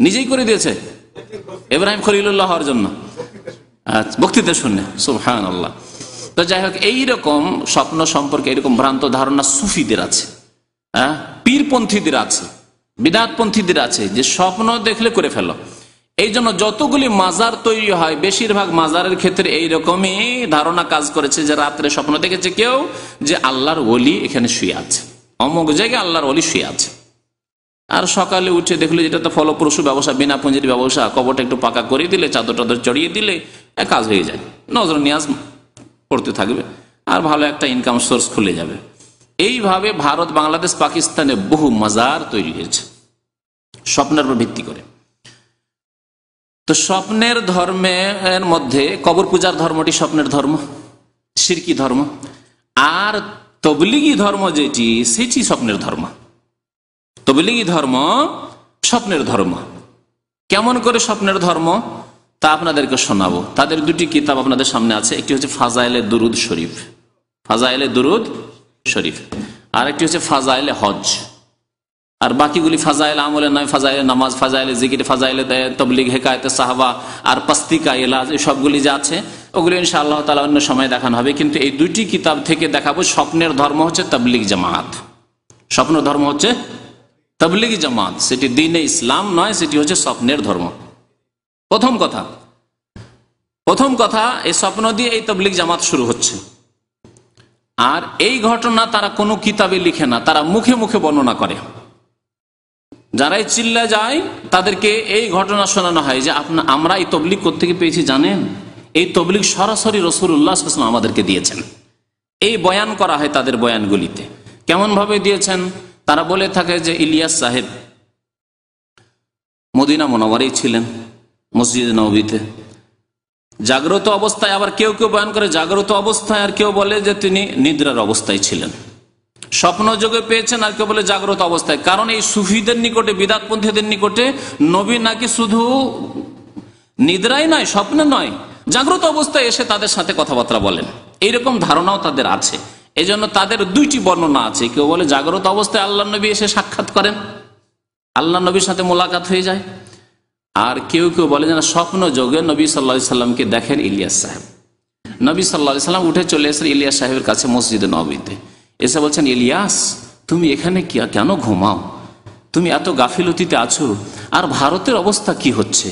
নিজেই করে দিয়েছে ইব্রাহিম খলিলুল্লাহ হওয়ার জন্য? বক্তৃতা শুনে সুবহানাল্লাহ। তো যাই হোক, এইরকম স্বপ্ন সম্পর্কে এরকম ভ্রান্ত ধারণা সুফিদের আছে, পীরপন্থীদের আছে, বিদআতপন্থীদের আছে, যে স্বপ্ন দেখলে করে ফেলো। এই জন্য যতগুলি মাজার তৈরি হয় বেশিরভাগ মাজারের ক্ষেত্রে এইরকমই ধারণা কাজ করেছে, যে রাত্রে স্বপ্ন দেখেছে কেউ যে আল্লাহর ওলি এখানে শুয়ে আছে, অমুক জায়গায় আল্লাহর ওলি শুয়ে আছে। আর সকালে উঠে দেখলে যেটা তো ফলপ্রসূ ব্যবসা, বিনা পুঁজির ব্যবসা, কবরটা একটু পাকা করে দিলে, চাদর টাদর চড়িয়ে দিলে কাজ হয়ে যায়, নজর নিয়াজ পড়তে থাকবে আর ভালো একটা ইনকাম সোর্স খুলে যাবে। এইভাবে ভারত, বাংলাদেশ, পাকিস্তানে বহু মাজার তৈরি হয়েছে স্বপ্নের উপর ভিত্তি করে। তো স্বপ্নের ধর্মের মধ্যে কবর পূজার ধর্মটি স্বপ্নের ধর্ম, শিরকি ধর্ম। আর তবলিগি ধর্ম যেটি, সেটি স্বপ্নের ধর্ম। তবলিগি ধর্ম স্বপ্নের ধর্ম। কেমন করে স্বপ্নের ধর্ম তা আপনাদেরকে শোনাবো। তাদের দুটি কিতাব আপনাদের সামনে আছে, একটি হচ্ছে ফাজাইলে দুরুদ শরীফ, ফাজাইলে দুরুদ শরীফ, আর একটি হচ্ছে ফাজাইলে হজ। আর বাকিগুলি ফাজাইল আমলে নয়, ফাজাইলে নামাজ, ফাজাইলে জিকির, ফাজাইলে তবলিগ, হেকায়েতে সাহাবা আর পাস্তিকা ইলাজ, এই সবগুলি যা আছে ওগুলি ইনশাআল্লাহ তাআলা অন্য সময় দেখানো হবে। কিন্তু এই দুইটি কিতাব থেকে দেখাবো স্বপ্নের ধর্ম হচ্ছে তাবলিগ জামাত। স্বপ্ন ধর্ম হচ্ছে তাবলিগি জামাত, সেটি দ্বীনে ইসলাম নয়, সেটি হচ্ছে স্বপ্নের ধর্ম। প্রথম কথা এই স্বপ্ন দিয়ে এই তাবলিগ জামাত শুরু হচ্ছে। আর এই ঘটনা তারা কোনো কিতাবে লিখে না, তারা মুখে মুখে বর্ণনা করে। যারাই চিল্লা যায় তাদেরকে এই ঘটনা শোনানো হয় যে আমরা এই তবলিগ কোত্থেকে পেয়েছি জানেন? এই তবলিগ সরাসরি রাসূলুল্লাহ সাল্লাল্লাহু আলাইহি ওয়াসাল্লাম আমাদেরকে দিয়েছেন। এই বয়ান করা হয় তাদের বয়ানগুলিতে। কেমন ভাবে দিয়েছেন? তারা বলে থাকে যে ইলিয়াস সাহেব মদিনা মুনাওয়ারায় ছিলেন, মসজিদে নববীতে জাগ্রত অবস্থায়। আবার কেউ কেউ বয়ান করে জাগ্রত অবস্থায়, আর কেউ বলে যে তিনি নিদ্রার অবস্থায় ছিলেন। স্বপ্ন যোগে পেয়েছেন, আর কেউ বলে জাগ্রত অবস্থায়। কারণ এই সুফিদের নিকটে, বিদআতপন্থীদের নিকটে নবী নাকি শুধু নিদ্রায় নয়, স্বপ্নে নয়, জাগ্রত অবস্থায় এসে তাদের সাথে কথাবার্তা বলেন। এইরকম ধারণাও তাদের আছে। এই জন্য তাদের দুইটি বর্ণনা আছে। কেউ বলে জাগ্রত অবস্থায় আল্লাহ নবী এসে সাক্ষাৎ করেন, আল্লাহ নবীর সাথে মোলাকাত হয়ে যায়। আর কেউ কেউ বলে যে স্বপ্ন যোগে নবী সাল্লাল্লাহু আলাইহি সাল্লামকে দেখেন ইলিয়াস সাহেব। নবী সাল্লাল্লাহু আলাইহি সাল্লাম উঠে চলে এসেছেন ইলিয়াস সাহেবের কাছে মসজিদে নববীতে। এসে বলছেন, ইলিয়াস তুমি এখানে কেন ঘুমাও? তুমি এত গাফিলতিতে আছো। আর ভারতের অবস্থা কি হচ্ছে?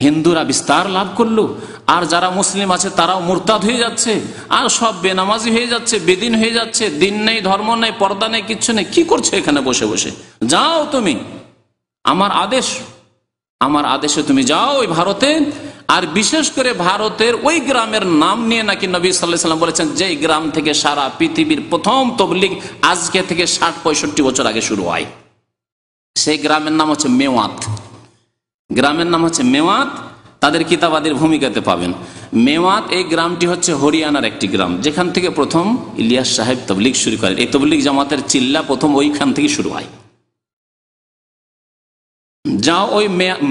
হিন্দুরা বিস্তার লাভ করলো, আর যারা মুসলিম আছে তারাও মুরতাদ হয়ে যাচ্ছে, আর সব বেনামাজি হয়ে যাচ্ছে, বেদিন হয়ে যাচ্ছে, দিন নেই, ধর্ম নেই, পর্দা নেই, কিচ্ছু নেই। কি করছো এখানে বসে বসে? যাও তুমি, আমার আদেশে তুমি যাও ওই ভারতে। আর বিশেষ করে ভারতের ওই গ্রামের নাম নিয়ে নাকি নবী সাল্লাল্লাহু আলাইহি ওয়াসাল্লাম বলেছেন, যেই গ্রাম থেকে সারা পৃথিবীর প্রথম তবলিগ আজকে থেকে ৬০-৬৫ বছর আগে শুরু হয়। সেই গ্রামের নাম হচ্ছে মেওয়াত। গ্রামের নাম হচ্ছে মেওয়াত। তাদের কিতাবাদের ভূমিকাতে পাবেন। মেওয়াত এই গ্রামটি হচ্ছে হরিয়ানার একটি গ্রাম, যেখান থেকে প্রথম ইলিয়াস সাহেব তবলিগ শুরু করেন। এই তবলিগ জামাতের চিল্লা প্রথম ওইখান থেকে শুরু হয়। যা ওই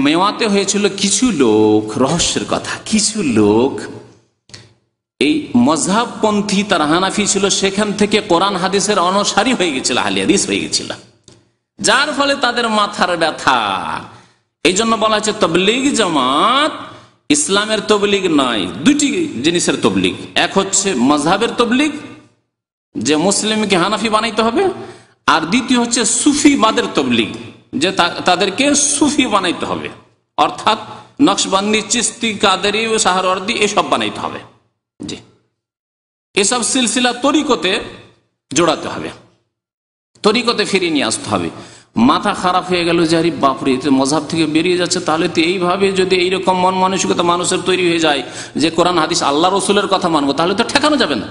মেওয়াতে হয়েছিল, কিছু লোক, রহস্যের কথা, কিছু লোক এই মযহাবপন্থী, তারা হানাফি ছিল, সেখান থেকে কোরআন হাদিসের অনুসারী হয়ে গেছিল, আহলে হাদিস হয়ে গেছিল, যার ফলে তাদের মাথার ব্যথা। এই জন্য বলা হচ্ছে তবলিগ জামাত ইসলামের তবলিগ নয়, দুটি জিনিসের তবলিগ। এক হচ্ছে মযহাবের তবলিগ, যে মুসলিমকে হানাফি বানাইতে হবে, আর দ্বিতীয় হচ্ছে সুফিবাদের তবলিগ, যে তাদেরকে সুফি বানাইতে হবে, অর্থাৎ নকশবন্দি, চিস্তি, কাদেরি, সাহারওয়ার্দী এসব বানাইতে হবে। জি, এসব সিলসিলা তরিকতে জোড়াতে হবে, তরিকতে ফিরিয়ে নিয়ে আসতে হবে। মাথা খারাপ হয়ে গেল যে আরে বাপরে, মযহাব থেকে বেরিয়ে যাচ্ছে, তাহলে তো এইভাবে যদি এইরকম মন মানসিকতা মানুষের তৈরি হয়ে যায় যে কোরআন হাদিস আল্লাহ রসুলের কথা মানবো, তাহলে তো ঠেকানো যাবে না।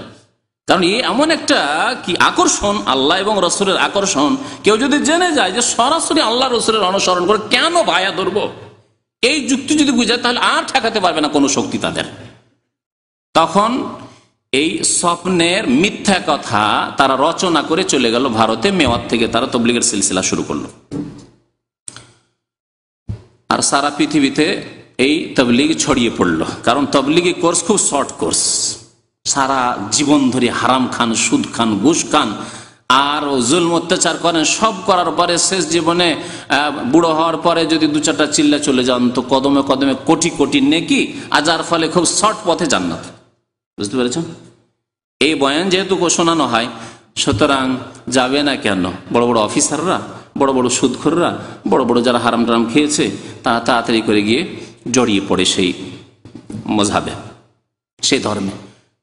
কারণ এই এমন একটা কি আকর্ষণ, আল্লাহ এবং রসুলের আকর্ষণ। কেউ যদি জেনে যায় যে সরাসরি আল্লাহ রসুলের অনুসরণ করে কেন ভায়া ধরবো, এই যুক্তি যদি বুঝায়, তাহলে আর ঠেকাতে পারবে না কোনো শক্তি তাদের। তখন এই স্বপ্নের মিথ্যা কথা তারা রচনা করে চলে গেল ভারতে। মেওয়াত থেকে তারা তবলিগের সিলসিলা শুরু করলো, আর সারা পৃথিবীতে এই তবলিগ ছড়িয়ে পড়লো। কারণ তবলিগি কোর্স খুব শর্ট কোর্স, সারা জীবন ধরে হারাম খান, সুদ খান, ঘুষ খান, আর জুলম অত্যাচার করেন। সব করার পরে শেষ জীবনে বুড়ো হওয়ার পরে যদি দু চারটা চিল্লা চলে যান তো কদমে কদমে কোটি কোটি নেকি, আর যার ফলে খুব শর্ট পথে জান্নাত। বুঝতে পেরেছেন? এই বয়ান যেহেতু শোনানো হয়, সুতরাং যাবে না কেন? বড় বড় অফিসাররা, বড় বড় সুদখোররা, বড় বড় যারা হারাম টারাম খেয়েছে, তারা তাড়াতাড়ি করে গিয়ে জড়িয়ে পড়ে সেই মজহাবে, সেই ধর্মে।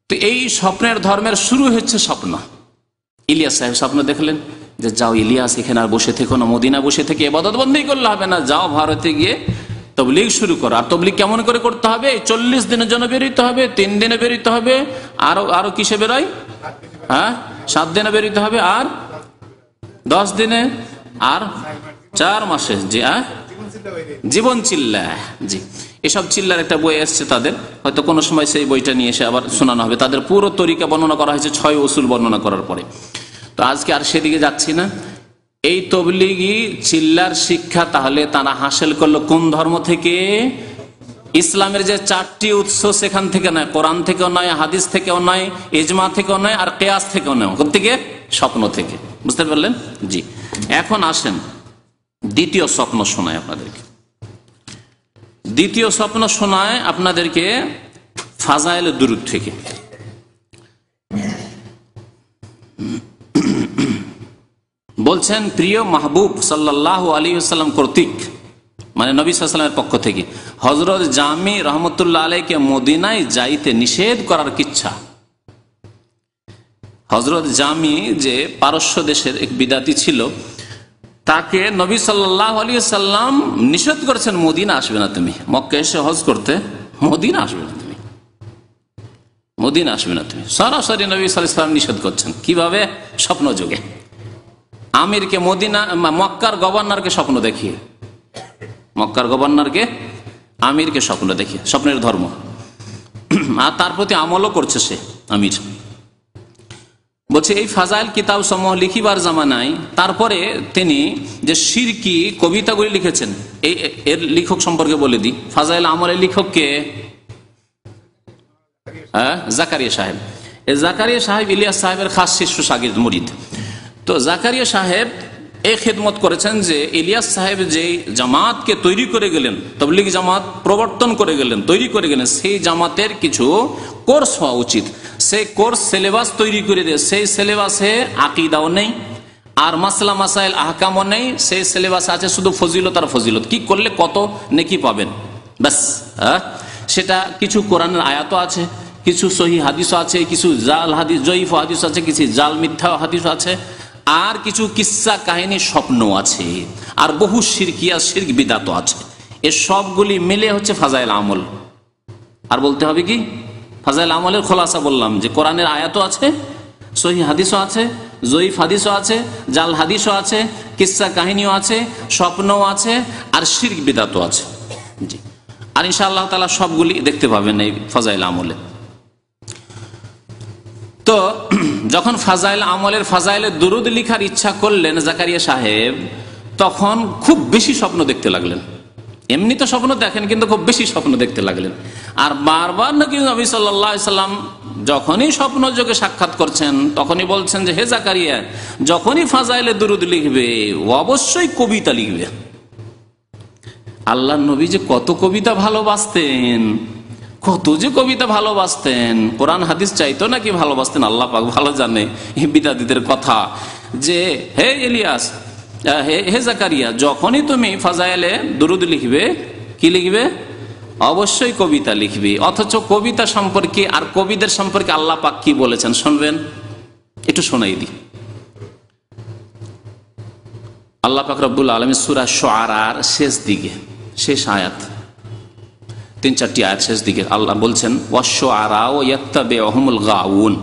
তো এই স্বপ্নের ধর্মের শুরু হচ্ছে স্বপ্ন। ইলিয়াস সাহেব স্বপ্ন দেখলেন যে যাও ইলিয়াস, এখানে আর বসে থেকো না, মদিনা বসে থেকে ইবাদত বন্দী করলে হবে না, যাও ভারতে গিয়ে তবলিগ শুরু করো। আর তবলিগ কেমন করে করতে হবে? 40 দিনের জন্য বেরোতে হবে, 3 দিনে বেরোতে হবে, আরো কিসে বেরোয়? 7 দিনে বেরোতে হবে, আর 10 দিনে, আর 4 মাসে। জি, জীবন চিল্লা। জি, এসব চিল্লার একটা বই এসছে তাদের, হয়তো কোনো সময় সেই বইটা নিয়ে এসে আবার শোনানো হবে। তাদের পুরো তরিকা বর্ণনা করা হয়েছে 6 উসুল বর্ণনা করার পরে। তো আজকে আর সেদিকে যাচ্ছি না। এই তবলিগি চিল্লার শিক্ষা তাহলে তারা হাসিল করলো কোন ধর্ম থেকে? ইসলামের যে 4টি উৎস, সেখান থেকে নয়, কোরআন থেকেও নয়, হাদিস থেকেও নয়, ইজমা থেকেও নয়, আর কিয়াস থেকেও নয়। কোত্থেকে? স্বপ্ন থেকে। বুঝতে পারলেন? জি। এখন আসেন দ্বিতীয় স্বপ্ন শোনায় আপনাদেরকে। দ্বিতীয় স্বপ্ন শোনায় আপনাদেরকে ফাজাইল দুরূদ থেকে। বলছেন প্রিয় মাহবুব সাল্লাল্লাহু আলাইহি ওয়াসাল্লাম কর্তৃক, মানে নবী সাল্লাল্লাহু আলাইহি ওয়াসাল্লামের পক্ষ থেকে, হযরত জামি রহমতুল্লাহ আলাইহিকে মদিনায় যাইতে নিষেধ করার কিচ্ছা। হযরত জামি যে পারস্য দেশের এক বিদাতি ছিল, তাকে নবী সাল্লাল্লাহু আলাইহি ওয়াসাল্লাম নিষেধ করেছেন, মদিনা আসবে না তুমি, মক্কা এসে হজ করতে মদিনা আসবে না তুমি, মদিনা আসবে না তুমি। সরাসরি নবী সাল্লাল্লাহু আলাইহি ওয়াসাল্লাম নিষেধ করছেন। কিভাবে? স্বপ্ন যোগে। আমিরকে, মদিনা মক্কার গভর্নরকে স্বপ্ন দেখিয়ে, মক্কার গভর্নরকে, আমিরকে স্বপ্ন দেখিয়ে, স্বপ্নের ধর্ম। আর তার প্রতি আমলও করছে সে আমির। বলছে এই ফাজাইল কিতাব সমূহ লিখিবার জামানায় তারপরে তিনি যে শিরকি কবিতাগুলি লিখেছেন, এর লেখক সম্পর্কে বলে দিই। ফাজাইল আমলের লেখক কে? জাকারিয়া সাহেব। জাকারিয়া সাহেব ইলিয়াস সাহেবের খাস শিষ্য শাগির্দ মুরিদ। তো জাকারিয়া সাহেব এই খেদমত করেছেন যে ইলিয়াস সাহেব যে জামাতকে তৈরি করে গেলেন, তবলিগ জামাত প্রবর্তন করে গেলেন, তৈরি করে গেলেন, সেই জামাতের কিছু কোর্স হওয়া উচিত। সেই কোর্স সিলেবাস তৈরি করে দিয়ে, সেই সিলেবাসে আকীদাও নেই, আর মাসলা মাসাইল আহকামও নেই। সেই সিলেবাসে আছে শুধু ফজিলত আর ফজিলত, কি করলে কত নেকি পাবেন, ব্যাস। সেটা কিছু কোরআনের আয়াতও আছে, কিছু সহি হাদিসও আছে, কিছু জাল হাদিস, জয়ীফ হাদিস আছে, কিছু জাল মিথ্যা হাদিস আছে, আর কিছু কিস্সা কাহিনী স্বপ্ন আছে, আর বহু শিরকিয়া শিরক বিদাত আছে। এ সবগুলি মিলে হচ্ছে ফাজাইল আমল। আর বলতে হবে কি? ফাজাইল আমলের খোলাসা বললাম যে কোরআনের আয়াতও আছে, সহি হাদিসও আছে, জয়ীফ হাদিসও আছে, জাল হাদিসও আছে, কিস্সা কাহিনীও আছে, স্বপ্নও আছে, আর শিরক বিদাতও আছে। জি। আর ইনশাআল্লাহ তাআলা সবগুলি দেখতে পাবেন এই ফাজাইল আমলে। তো যখন ফাজাইল আমলের ফাজাইলের দুরুদ লিখার ইচ্ছা করলেন জাকারিয়া সাহেব, তখন খুব বেশি স্বপ্ন দেখতে লাগলেন। এমনি তো স্বপ্ন দেখেন, কিন্তু খুব বেশি স্বপ্ন দেখতে লাগলেন। আর বারবার নাকি নবী সাল্লাল্লাহু আলাইহি সাল্লাম যখনই স্বপ্ন যোগে সাক্ষাৎ করছেন, তখনই বলছেন যে হে জাকারিয়া, যখনই ফাজাইলে দুরুদ লিখবে অবশ্যই কবিতা লিখবে। আল্লাহর নবী যে কত কবিতা ভালোবাসতেন, কত যে কবিতা ভালোবাসতেন, কোরআন হাদিস চাইতো নাকি ভালোবাসতেন আল্লাহ পাক ভালো জানে। বিদাতীদের কথা যে হে ইলিয়াস, হে জাকারিয়া, যখনই তুমি ফাজাইলে দুরুদ লিখবে, কি লিখবে? অবশ্যই কবিতা লিখবে। অথচ কবিতা সম্পর্কে আর কবিদের সম্পর্কে আল্লাহ পাক কি বলেছেন শুনবেন? একটু শোনাই দিই। আল্লাহ পাক রব্বুল আলামিন সূরা শুআরার শেষ দিকে, শেষ আয়াত, 3-4টি আয়াত শেষ দিকে আল্লাহ বলছেন ওয়াশ-শুআরা ইয়াত্তাবিউহুমুল গাউন,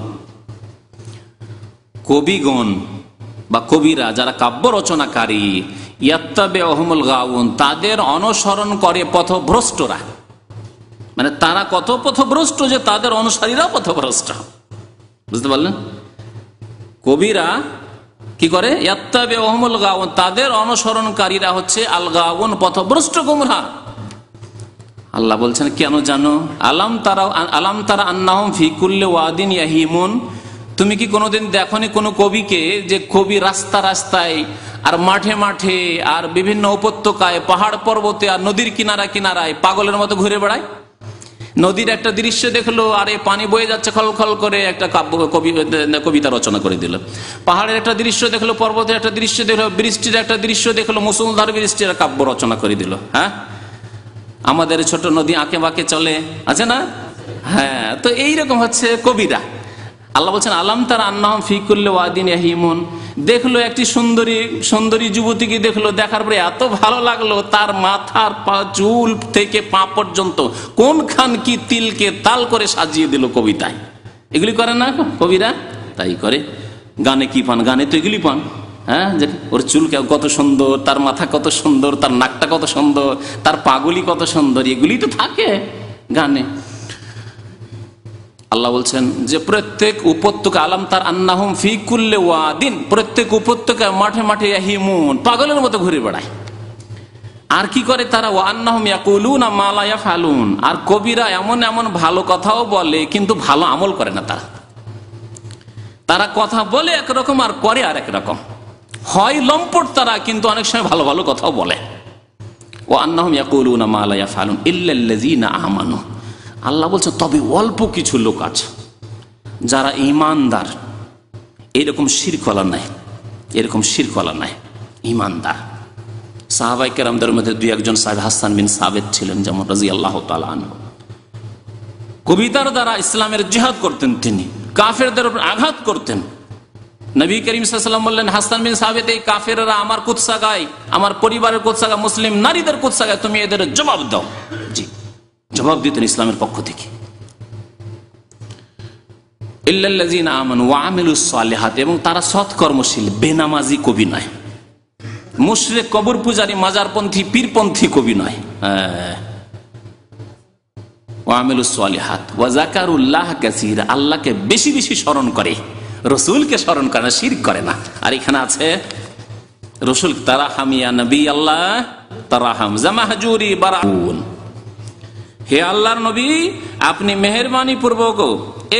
কবিগণ বা কবিরা যারা কাব্য রচনাকারী, ইয়াত্তাবিউহুমুল গাউন, তাদের অনুসরণ করে পথভ্রষ্টরা। মানে তারা কত পথভ্রষ্ট যে তাদের অনুসারীরা পথভ্রষ্ট। বুঝতে পারলেন? কবিরা কি করে? ইয়াত্তাবিউহুমুল গাউন, তাদের অনুসরণকারীরা হচ্ছে আল গাউন, পথভ্রষ্ট গোমরাহ। আল্লাহ বলছেন কেন জানো? আলাম তারা আন্নাহুম ফি কুল্লি ওয়াদিন ইয়াহিমুন, তুমি কি কোনোদিন দেখনি কোনো কবিকে যে কবি রাস্তা রাস্তায় আর মাঠে মাঠে আর বিভিন্ন উপত্যকায়, পাহাড় পর্বতে আর নদীর কিনারা কিনারায় পাগলের মতো ঘুরে বেড়ায়? নদীর একটা দৃশ্য দেখলো, আর এই পানি বয়ে যাচ্ছে খলখল করে, একটা কবিতা রচনা করে দিল। পাহাড়ের একটা দৃশ্য দেখলো, পর্বতের একটা দৃশ্য দেখলো, বৃষ্টির একটা দৃশ্য দেখলো, মুসলধার বৃষ্টির কাব্য রচনা করে দিল। হ্যাঁ, আমাদের ছোট নদী আঁকে বাঁকে চলে, আছে না? হ্যাঁ, তো এইরকম হচ্ছে কবিরা। আল্লাহ বলছেন আলাম তারা আন্নাহুম ফি কুল্লি ওয়াদিন ইয়াহিমুন, দেখলো একটি সুন্দরী যুবতীকে দেখলো, দেখার পরে এত ভালো লাগলো, তার মাথার চুল থেকে পা পর্যন্ত কোনখান কি তিলকে তাল করে সাজিয়ে দিল কবিতায়। এগুলি করে না কবিরা? তাই করে। গানে কি পান? গানে তো এগুলি পান। হ্যাঁ, যে ওর চুল কত সুন্দর, তার মাথা কত সুন্দর, তার নাকটা কত সুন্দর, তার পাগুলি কত সুন্দর, এগুলি তো থাকে গানে। আল্লাহ বলছেন যে প্রত্যেক উপত্যকা, আলাম তার আন্নাহুম ফি কুল্লি ওয়াদিন, প্রত্যেক উপত্যকা মাঠে মাঠে ইয়াহিমুন, পাগলের মতো ঘুরে বেড়ায়। আর কি করে তারা? ওয়া আন্নাহুম ইয়াকুলুনা মা লা ইয়াফআলুন, আর কবিরা এমন এমন ভালো কথাও বলে কিন্তু ভালো আমল করে না। তারা কথা বলে একরকম আর করে আর একরকম, হয় লম্পট তারা, কিন্তু অনেক সময় ভালো ভালো কথাও বলে। ওয়া আন্নাহুম ইয়াকুলুনা মা লা ইয়াফআলুন ইল্লাল্লাযীনা আমানু, আল্লাহ বলছে তবে অল্প কিছু লোক আছে যারা ঈমানদার, এরকম শিরকওয়ালা নাই, এরকম শিরকওয়ালা নাই, ঈমানদার। সাহাবায়ে কেরামদের মধ্যে দুই একজন সাহাবী হাসান বিন সাবিত ছিলেন, যেমন রাদিয়াল্লাহু তাআলা আনহু। কবিতার দ্বারা ইসলামের জিহাদ করতেন তিনি, কাফেরদের উপর আঘাত করতেন। নবী করিম সাল্লাল্লাহু আলাইহি ওয়াসাল্লাম বললেন, হাসান বিন সাবিত, এই কাফেররা আমার কুৎসা গায়, আমার পরিবারের কুৎসা গায়, মুসলিম নারীদের কুৎসা গায়, তুমি এদের জবাব দাও। জি, জবাব দিতেন ইসলামের পক্ষ থেকে। ইল্লাল্লাযীনা আমানু ওয়া আমিলুস সালিহাত, এবং তারা সৎকর্মশীল, বেনামাজি কবি নয়, মুশরিক, কবর পূজারী, মাজারপন্থী, পীরপন্থী কবি নয়। ওয়া আমিলুস সালিহাত ওয়া যাকারুল্লাহ কাসীরা, আল্লাহকে বেশি বেশি স্মরণ করে, রাসূলকে স্মরণ করে না, শিরক করে না। আর এখানে আছে রাসূল তারাহাম ইয়া নবী আল্লাহ তারাহাম জামাহজুরি বারাউন, হে আল্লাহর নবী আপনি মেহেরবানি পূর্বক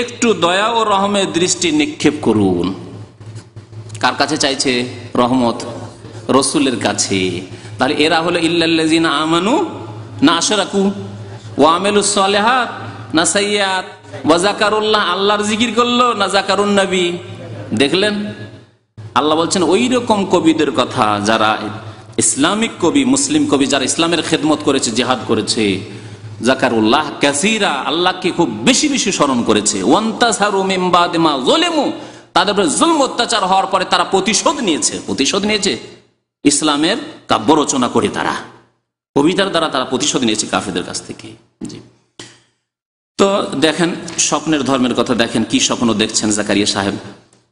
একটু দয়া ও রহমের দৃষ্টি নিক্ষেপ করুন। কার কাছে চাইছে রহমত? রাসূলের কাছে। তাহলে এরা হলো ইল্লাল্লাযীনা আমানু না আশরাকু, ওয়া আমিলুস সালিহাত না সাইয়্যাত, ওয়া যাকারুল্লাহ, আল্লাহর জিকির করলো না যাকারুন নবী। দেখলেন, আল্লাহ বলছেন ওই রকম কবিদের কথা যারা ইসলামিক কবি, মুসলিম কবি, যারা ইসলামের খেদমত করেছে, জিহাদ করেছে, যাকারুল্লাহ কাসীরা, আল্লাহকে খুব বেশি বেশি স্মরণ করেছে। ওয়ান্তাসারু মিন বাদি মা যুলিমু, তাদের উপরে জুলম অত্যাচার হওয়ার পরে তারা প্রতিশোধ নিয়েছে ইসলামের কাব্য রচনা করে, তারা কবিতার দ্বারা তারা প্রতিশোধ নিয়েছে কাফেরদের কাছ থেকে। জি, তো দেখেন স্বপ্নের ধর্মের কথা, দেখেন কি স্বপ্ন দেখছেন জাকারিয়া সাহেব।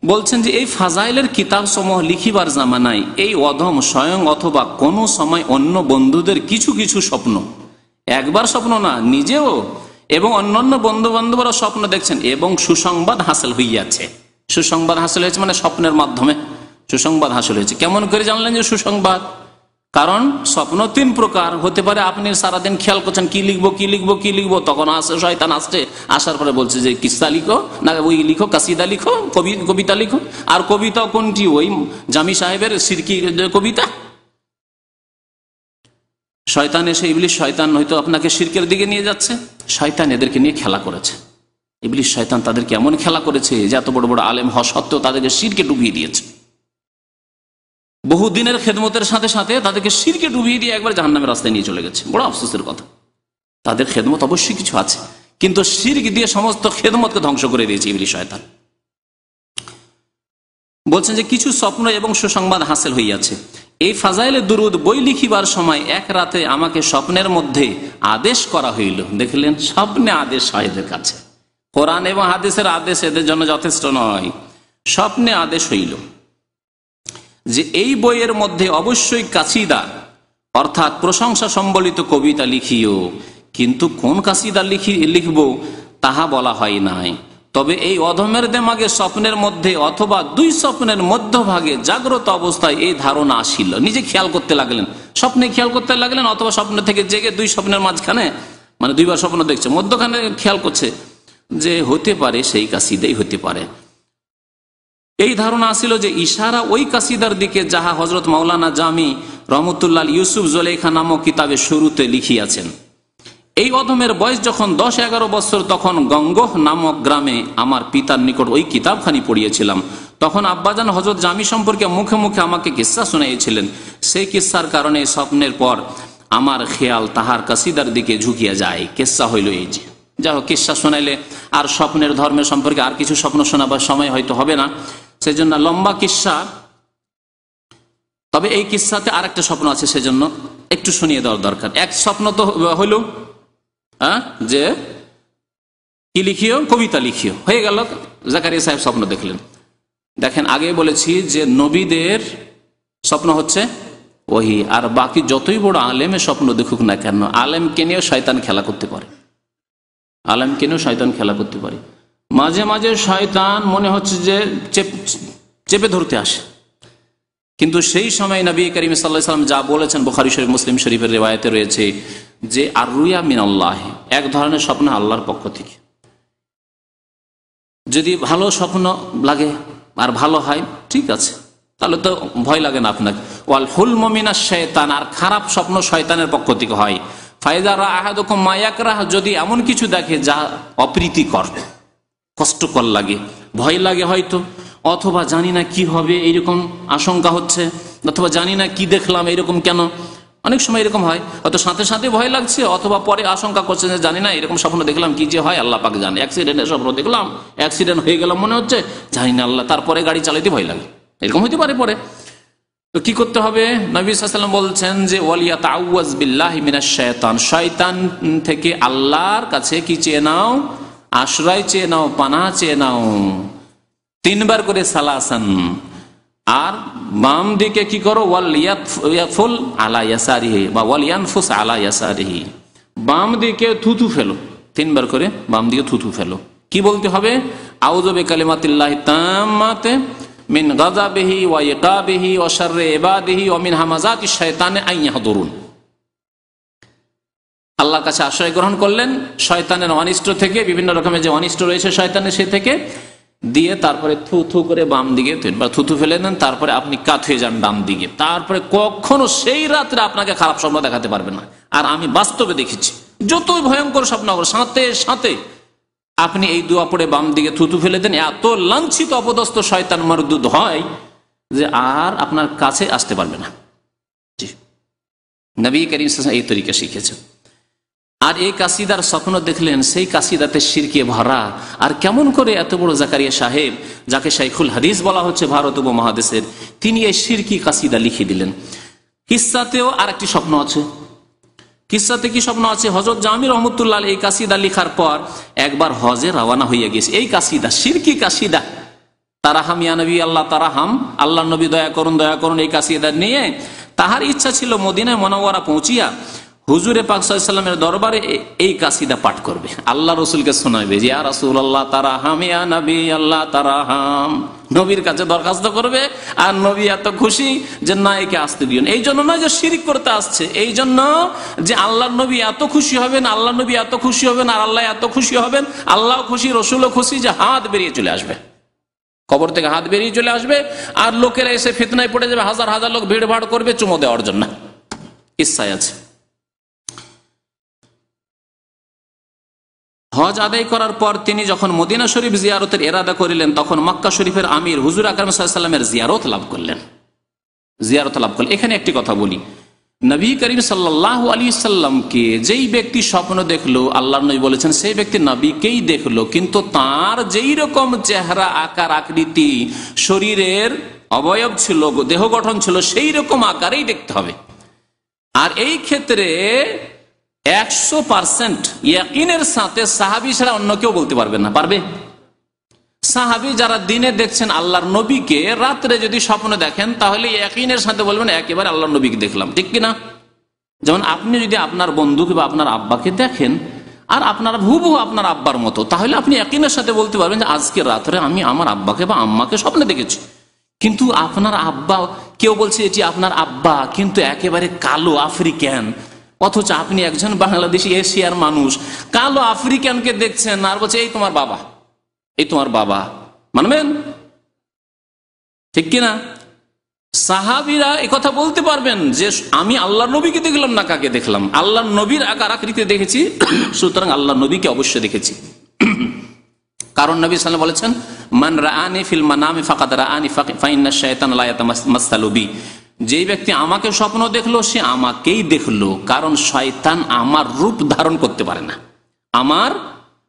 বলছেন যে এই ফাজাইলের কিতাব সমূহ লিখিবার জামানায় এই অধম স্বয়ং অথবা কোনো সময় অন্য বন্ধুদের কিছু কিছু স্বপ্ন, একবার স্বপ্ন না, নিজেও এবং অন্যান্য বন্ধু বান্ধবরা স্বপ্ন দেখছেন, এবং সুসংবাদ হাসিল হইয়াছে। সুসংবাদ হাসিল হয়েছে মানে স্বপ্নের মাধ্যমে সুসংবাদ হাসিল হয়েছে। কেমন করে জানলেন যে সুসংবাদ? কারণ স্বপ্ন তিন প্রকার হতে পারে। আপনি সারাদিন খেয়াল করছেন কি লিখবো, তখন আসে শয়তান, আসছে, আসার পরে বলছে যে কিস্সা লিখো, না ওই লিখো, কাসিদা লিখো, কবিতা লিখো। আর কবিতা কোনটি? ওই জামি সাহেবের সিরকি কবিতা। শয়তান এসে, ইবলিশ শয়তান হয়তো আপনাকে শিরকের দিকে নিয়ে যাচ্ছে। শয়তান এদেরকে নিয়ে খেলা করেছে, ইবলিশ শয়তান তাদেরকে এমন খেলা করেছে যে এত বড় বড় আলেম হওয়া সত্ত্বেও তাদেরকে শিরকে ডুবিয়ে দিয়েছে। বহুদিনের খেদমতের সাথে সাথে তাদেরকে শিরকে ডুবিয়ে দিয়ে একবার জাহান্নামের রাস্তায় নিয়ে চলে গেছে। বড় আফসোসের কথা। তাদের খেদমত অবশ্যই কিছু আছে, কিন্তু শিরক দিয়ে সমস্ত খেদমতকে ধ্বংস করে দিয়েছে ইবলিশ শয়তান। বলছেন যে কিছু স্বপ্ন এবং সুসংবাদ হাসিল হইয়াছে। এই ফাজাইলে দুরুদ বই লিখিবার সময় এক রাতে আমাকে স্বপ্নের মধ্যে আদেশ করা হইল। দেখলেন, স্বপ্নে আদেশ হয় এদের কাছে। কোরআন এবং হাদিসের আদেশ এদের জন্য যথেষ্ট নয়, স্বপ্নে আদেশ হইল যে এই বইয়ের মধ্যে অবশ্যই কাসিদা অর্থাৎ প্রশংসা সম্বলিত কবিতা লিখিও, কিন্তু কোন কাসিদা লিখব তাহা বলা হয় নাই। তবে এই অধমের দেমাগে স্বপ্নের মধ্যে অথবা দুই স্বপ্নের মধ্যভাগে জাগ্রত অবস্থায় এই ধারণা আসিল, নিজে খেয়াল করতে লাগলেন, স্বপ্নে খেয়াল করতে লাগলেন অথবা স্বপ্ন থেকে জেগে দুই স্বপ্নের মাঝখানে, মানে দুইবার স্বপ্ন দেখছে, মধ্যখানে খেয়াল করছে যে হতে পারে সেই কাসিদাই হতে পারে। এই ধারণা আসিল যে ইশারা ওই কাসিদার দিকে যাহা হজরত মাওলানা জামি রহমতুল্লাহ ইউসুফ জলেখা নামক কিতাবের শুরুতে লিখিয়াছেন। এই অধমের বয়স যখন 10-11 বছর, তখন গঙ্গোহ নামক গ্রামে আমার পিতার নিকট ওই কিতাবখানি পড়িয়েছিলাম। তখন আব্বাজান হজরত জামি সম্পর্কে মুখে মুখে আমাকে কিস্সা শুনাইছিলেন। সেই কিস্সার কারণে স্বপ্নের পর আমার খেয়াল তাহার কাসিদার দিকে ঝুঁকিয়া যায়। কিস্সা হইল এই যে, যাই হোক, কিস্সা শোনাইলে আর স্বপ্নের ধর্মের সম্পর্কে আর কিছু স্বপ্ন শোনাবার সময় হয়তো হবে না, সেজন্য লম্বা কিস্সা। তবে এই কিস্সাতে আর একটা স্বপ্ন আছে, সেজন্য একটু শুনিয়ে দেওয়ার দরকার। এক স্বপ্ন তো হইল যে কি লিখিও, কবিতা লিখিও, হয়ে গেল। জাকারিয়া সাহেব স্বপ্ন দেখলেন। দেখেন, আগে বলেছি যে নবীদের স্বপ্ন হচ্ছে ওহি, আর বাকি যতই বড় আলেমে স্বপ্ন দেখুক না কেন, আলেমকে নিয়েও শয়তান খেলা করতে পারে, আলেমকে নিয়েও শয়তান খেলা করতে পারে। মাঝে মাঝে শয়তান মনে হচ্ছে যে চেপে ধরতে আসে, কিন্তু সেই সময় নবী করিম সাল্লাল্লাহু আলাইহি ওয়াসাল্লাম যা বলেছেন বুখারী শরীফ, মুসলিম শরীফের রিওয়ায়াতে রয়েছে যে আর রুয়া মিনাল্লাহ, এক ধরনের স্বপ্ন আল্লাহর পক্ষ থেকে। যদি ভালো স্বপ্ন লাগে আর ভালো হয়, ঠিক আছে, তাহলে তো ভয় লাগে না আপনাকে। ওয়াল হুলমু মিনাশ শায়তান, আর খারাপ স্বপ্ন শয়তানের পক্ষ থেকে হয়। ফাইজা রা আহাদুকুম মা ইয়াকরাহ, যদি এমন কিছু দেখে যা অপ্রীতিকর, কষ্টকর লাগে, ভয় লাগে হয়তো, অথবা জানি না কি হবে এইরকম আশঙ্কা হচ্ছে, অথবা জানি না কি দেখলাম এইরকম কেন, অনেক সময় এরকম হয়, হয়তো সাথে সাথে ভয় লাগছে, অথবা পরে আশঙ্কা করছে যে জানি না এরকম স্বপ্ন দেখলাম, কি যে হয় আল্লাহ পাক জানে। অ্যাক্সিডেন্টের স্বপ্ন দেখলাম, অ্যাক্সিডেন্ট হয়ে গেলাম মনে হচ্ছে, জানি না আল্লাহ, তারপরে গাড়ি চালাইতে ভয় লাগে, এরকম হইতে পারে পরে। তো কি করতে হবে? নবী সাল্লাল্লাহু আলাইহি ওয়াসাল্লাম বলছেন যে ওয়ালিয়াতাউযাজ বিল্লাহি মিনাশ শায়তান, শয়তান থেকে আল্লাহর কাছে কি চেয়ে নাও, আশ্রয় চেয়ে নাও, পানাহ চেয়ে নাও, 3 বার করে সালাসান। আর বাম দিকে কি করো, ওয়ালিয়াতফুল আলা ইয়াসারিহি বা ওয়ালিয়ানফুস আলা ইয়াসারিহি, বাম দিকে থুথু ফেলো, 3 বার করে বাম দিকে থুথু ফেলো। কি বলতে হবে? আউযু বিকালিমাতিল্লাহি তাম্মাতি মিন গাযাবিহি ওয়া ইকাবিহি ওয়া শাররি ইবাদিহি ওয়া মিন হামাযাতিশ শায়তানি আন ইয়াহদুরুন। আল্লাহর কাছে আশ্রয় গ্রহণ করলেন শয়তানের অনিষ্ট থেকে, বিভিন্ন রকমের যে অনিষ্ট রয়েছে শয়তানের সে থেকে, দিয়ে তারপরে থু থু করে বাম দিকে থুথু ফেলে দেন, তারপরে আপনি কাত হয়ে যান ডান দিকে। তারপরে কখনো সেই রাত্রে আপনাকে খারাপ স্বপ্ন দেখাতে পারবে না। আর আমি বাস্তবে দেখেছি, যতই ভয়ঙ্কর স্বপ্ন করো, সাথে সাথে আপনি এই দোয়া পড়ে বাম দিকে থুথু ফেলে দেন, এত লাঞ্ছিত অপদস্থ শয়তান মারদুদ হয় যে আর আপনার কাছে আসতে পারবে না। জি, নবী করিম সাল্লাল্লাহু আলাইহি ওয়াসাল্লাম এই তরিকা শিখেছেন। আর এই কাসিদার স্বপ্ন দেখলেন, সেই কাসিদাতে শিরকে ভরা। আর কেমন করে এত বড় জাকারিয়া সাহেব, যাকে শাইখুল হাদিস বলা হচ্ছে ভারত উপমহাদেশের, তিনি এই শিরকি কাসিদা লিখে দিলেন। কিসসাতেও আর একটি স্বপ্ন আছে। কিসসাতে কি স্বপ্ন আছে? হযরত জামি রহমতুল্লাহ এই কাসিদা লিখার পর একবার হজে রওনা হয়ে গেছে। এই কাসিদা, শিরকি কাসিদা, তারাহাম ইয়া নবী আল্লাহ তারাহাম, আল্লাহ নবী দয়া করুন দয়া করুন, এই কাসিদা নিয়ে তাহার ইচ্ছা ছিল মদিনায় মুনাওয়ারা পৌঁছিয়া হুজুরে পাক সাল্লাল্লাহু আলাইহি ওয়াসাল্লামের দরবারে এই কাসিদা পাঠ করবে, আল্লাহ রাসূলকে শোনাবে যে ইয়া রাসূলুল্লাহ তারাহাম, ইয়া নবী আল্লাহ তারাহাম, নবীর কাছে দরখাস্ত করবে। আর নবী এত খুশি যে না, একে আসতে দিও না। এই জন্য নয় যে শিরিক করতে আসছে, এই জন্য যে আল্লাহর নবী এত খুশি হবেন, আল্লাহ নবী এত খুশি হবেন, আর আল্লাহ এত খুশি হবেন, আল্লাহ খুশি, রসুলও খুশি, যে হাত বেরিয়ে চলে আসবে, কবর থেকে হাত বেরিয়ে চলে আসবে, আর লোকেরা এসে ফিতনায় পড়ে যাবে, হাজার হাজার লোক ভিড় ভাড় করবে চুমো দেওয়ার জন্য। ইচ্ছায় আছে। হজ আদায় করার পর তিনি যখন মদিনা শরীফ জিয়ারতের ইরাদা করিলেন, তখন মক্কা শরীফের আমির হুজুর আকরাম সাল্লাল্লাহু আলাইহি ওয়াসাল্লামের জিয়ারত লাভ করলেন। এখানে একটি কথা বলি, নবী করিম সাল্লাল্লাহু আলাইহি ওয়াসাল্লামকে যেই ব্যক্তি স্বপ্ন দেখলো, আল্লাহর নবী বলেছেন সেই ব্যক্তি নবীকেই দেখলো, কিন্তু তার যেই রকম চেহারা, আকার, আকৃতি, শরীরের অবয়ব ছিল, দেহ গঠন ছিল, সেই রকম আকারেই দেখতে হবে। আর এই ক্ষেত্রে 100% ইয়াকিনের সাথে সাহাবী ছাড়া অন্য কেউ বলতে পারবে না। পারবে? সাহাবী যারা দিনে দেখছেন আল্লাহর নবীকে, রাত্রে যদি স্বপ্ন দেখেন তাহলে ইয়াকিনের সাথে বলবেন একেবারে আল্লাহর নবীকে দেখলাম, ঠিক কিনা? যেমন আপনি যদি আপনার বন্ধুকে বা আপনার আব্বাকে দেখেন, আর আপনার হুবহু আপনার আব্বার মতো, তাহলে আপনি ইয়াকিনের সাথে বলতে পারবেন যে আজকে রাত্রে আমি আমার আব্বাকে বা আম্মাকে স্বপ্নে দেখেছি। কিন্তু আপনার আব্বা, কেউ বলছে এটি আপনার আব্বা কিন্তু একেবারে কালো আফ্রিকান, অথচ আপনি একজন বাংলাদেশি এশিয়ার মানুষ কালো আফ্রিকানকে দেখছেন আর বলছে এই তোমার বাবা, এই তোমার বাবা, মানবেন? ঠিক কিনা? সাহাবীরা একথা বলতে পারবেন যে আমি আল্লাহ নবীকে দেখলাম না কাকে দেখলাম, আল্লাহ নবীর আকার আকৃতি দেখেছি, সুতরাং আল্লাহ নবীকে অবশ্যই দেখেছি। কারণ নবী সাল্লাল্লাহু আলাইহি ওয়াসাল্লাম বলেছেন, মান রাআনি ফিল মানামি ফাকাদ রাআনি ফাইন্না শাইতানা লা ইয়াতামাসসালু বি, যেই ব্যক্তি আমাকে স্বপ্ন দেখলো সে আমাকেই দেখলো, কারণ শয়তান আমার রূপ ধারণ করতে পারে না, আমার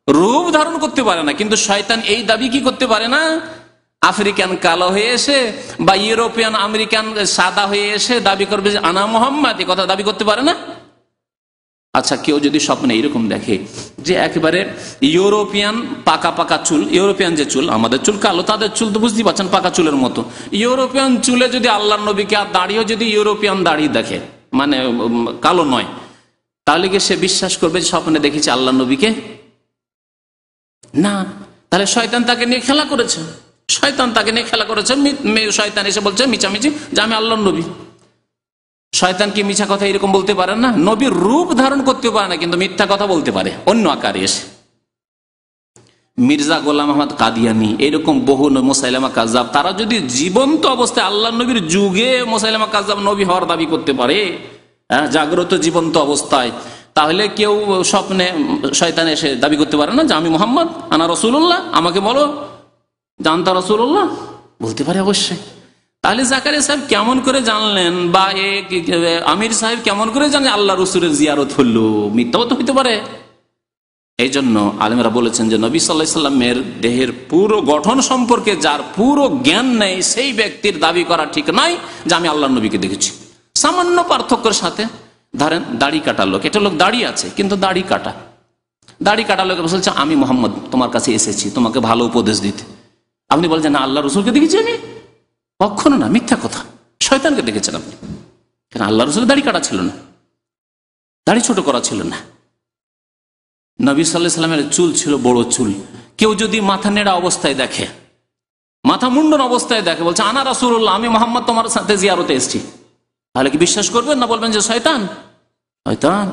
রূপ ধারণ করতে পারে না। কিন্তু শয়তান এই দাবি কি করতে পারে না, আফ্রিকান কালো হয়ে এসে বা ইউরোপিয়ান আমেরিকান সাদা হয়ে এসে দাবি করবে যে আনা মোহাম্মদ, এই কথা দাবি করতে পারে না। আচ্ছা, কেউ যদি স্বপ্নে এরকম দেখে যে একেবারে ইউরোপিয়ান পাকা পাকা চুল, ইউরোপিয়ান যে চুল, আমাদের চুল কালো, তাদের চুল তো বুঝতেই পারছেন পাকা চুলের মতো, ইউরোপিয়ান চুলে যদি আল্লাহর নবীকে আর দাড়িও যদি ইউরোপিয়ান দাড়ি দেখে, মানে কালো নয়, তাহলে কি সে বিশ্বাস করবে যে স্বপ্নে দেখেছে আল্লাহর নবীকে? না। তাহলে শয়তান তাকে নিয়ে খেলা করেছে, শয়তান তাকে নিয়ে খেলা করেছে। শয়তান এসে বলছে মিছামিছি যে আমি আল্লাহর নবী। শয়তান কি মিছা কথা এরকম বলতে পারে না? নবীর রূপ ধারণ করতে পারে না, কিন্তু মিথ্যা কথা বলতে পারে অন্য আকারে এসে। মির্জা গোলাম আহমদ কাদিয়ানি, এরকম বহু মুসাইলামা কাযযাব, তারা যদি জীবন্ত অবস্থায় আল্লাহর নবীর যুগে মুসাইলামা কাযযাব নবী হওয়ার দাবি করতে পারে, জাগ্রত জীবন্ত অবস্থায়, তাহলে কেউ স্বপ্নে শয়তান এসে দাবি করতে পারে না যে আমি মুহাম্মদ, আনা রাসূলুল্লাহ, আমাকে বলো জানতা রাসূলুল্লাহ, বলতে পারে অবশ্যই। তাহলে জাকারিয়া সাহেব কেমন করে জানলেন, বা আমির সাহেব কেমন করে জানেন আল্লাহ রসুলের জিয়ারত হলো? মিথ্যাও তো হইতে পারে। এই জন্য আলেমরা বলেছেন যে নবী সাল্লাল্লাহু আলাইহি ওয়াসাল্লামের দেহের পুরো গঠন সম্পর্কে যার পুরো জ্ঞান নেই, সেই ব্যক্তির দাবি করা ঠিক নয় যে আমি আল্লাহর নবীকে দেখেছি। সামান্য পার্থক্যের সাথে, ধরেন দাড়ি কাটা লোক, এটা লোক দাড়ি আছে কিন্তু দাড়ি কাটা লোক বলছে আমি মুহাম্মদ তোমার কাছে এসেছি তোমাকে ভালো উপদেশ দিতে। আপনি বলছেন না আল্লাহ রসুলকে দেখেছি আমি? কখনো না, মিথ্যা কথা। শয়তানকে দেখেছেন আপনি, কারণ আল্লাহ রসুলের দাড়ি কাটা ছিল না, দাড়ি ছোট করা ছিল না। নবী সাল্লাল্লাহু আলাইহি ওয়াসাল্লামের চুল ছিল বড় চুল। কেউ যদি মাথা নেড়া অবস্থায় দেখে, মাথা মুন্ডন অবস্থায় দেখে, বলছে আনা রাসূলুল্লাহ, আমি মুহাম্মদ তোমার সাথে জিয়ারতে এসেছি, তাহলে কি বিশ্বাস করবেন না বলবেন যে শয়তান? শয়তান।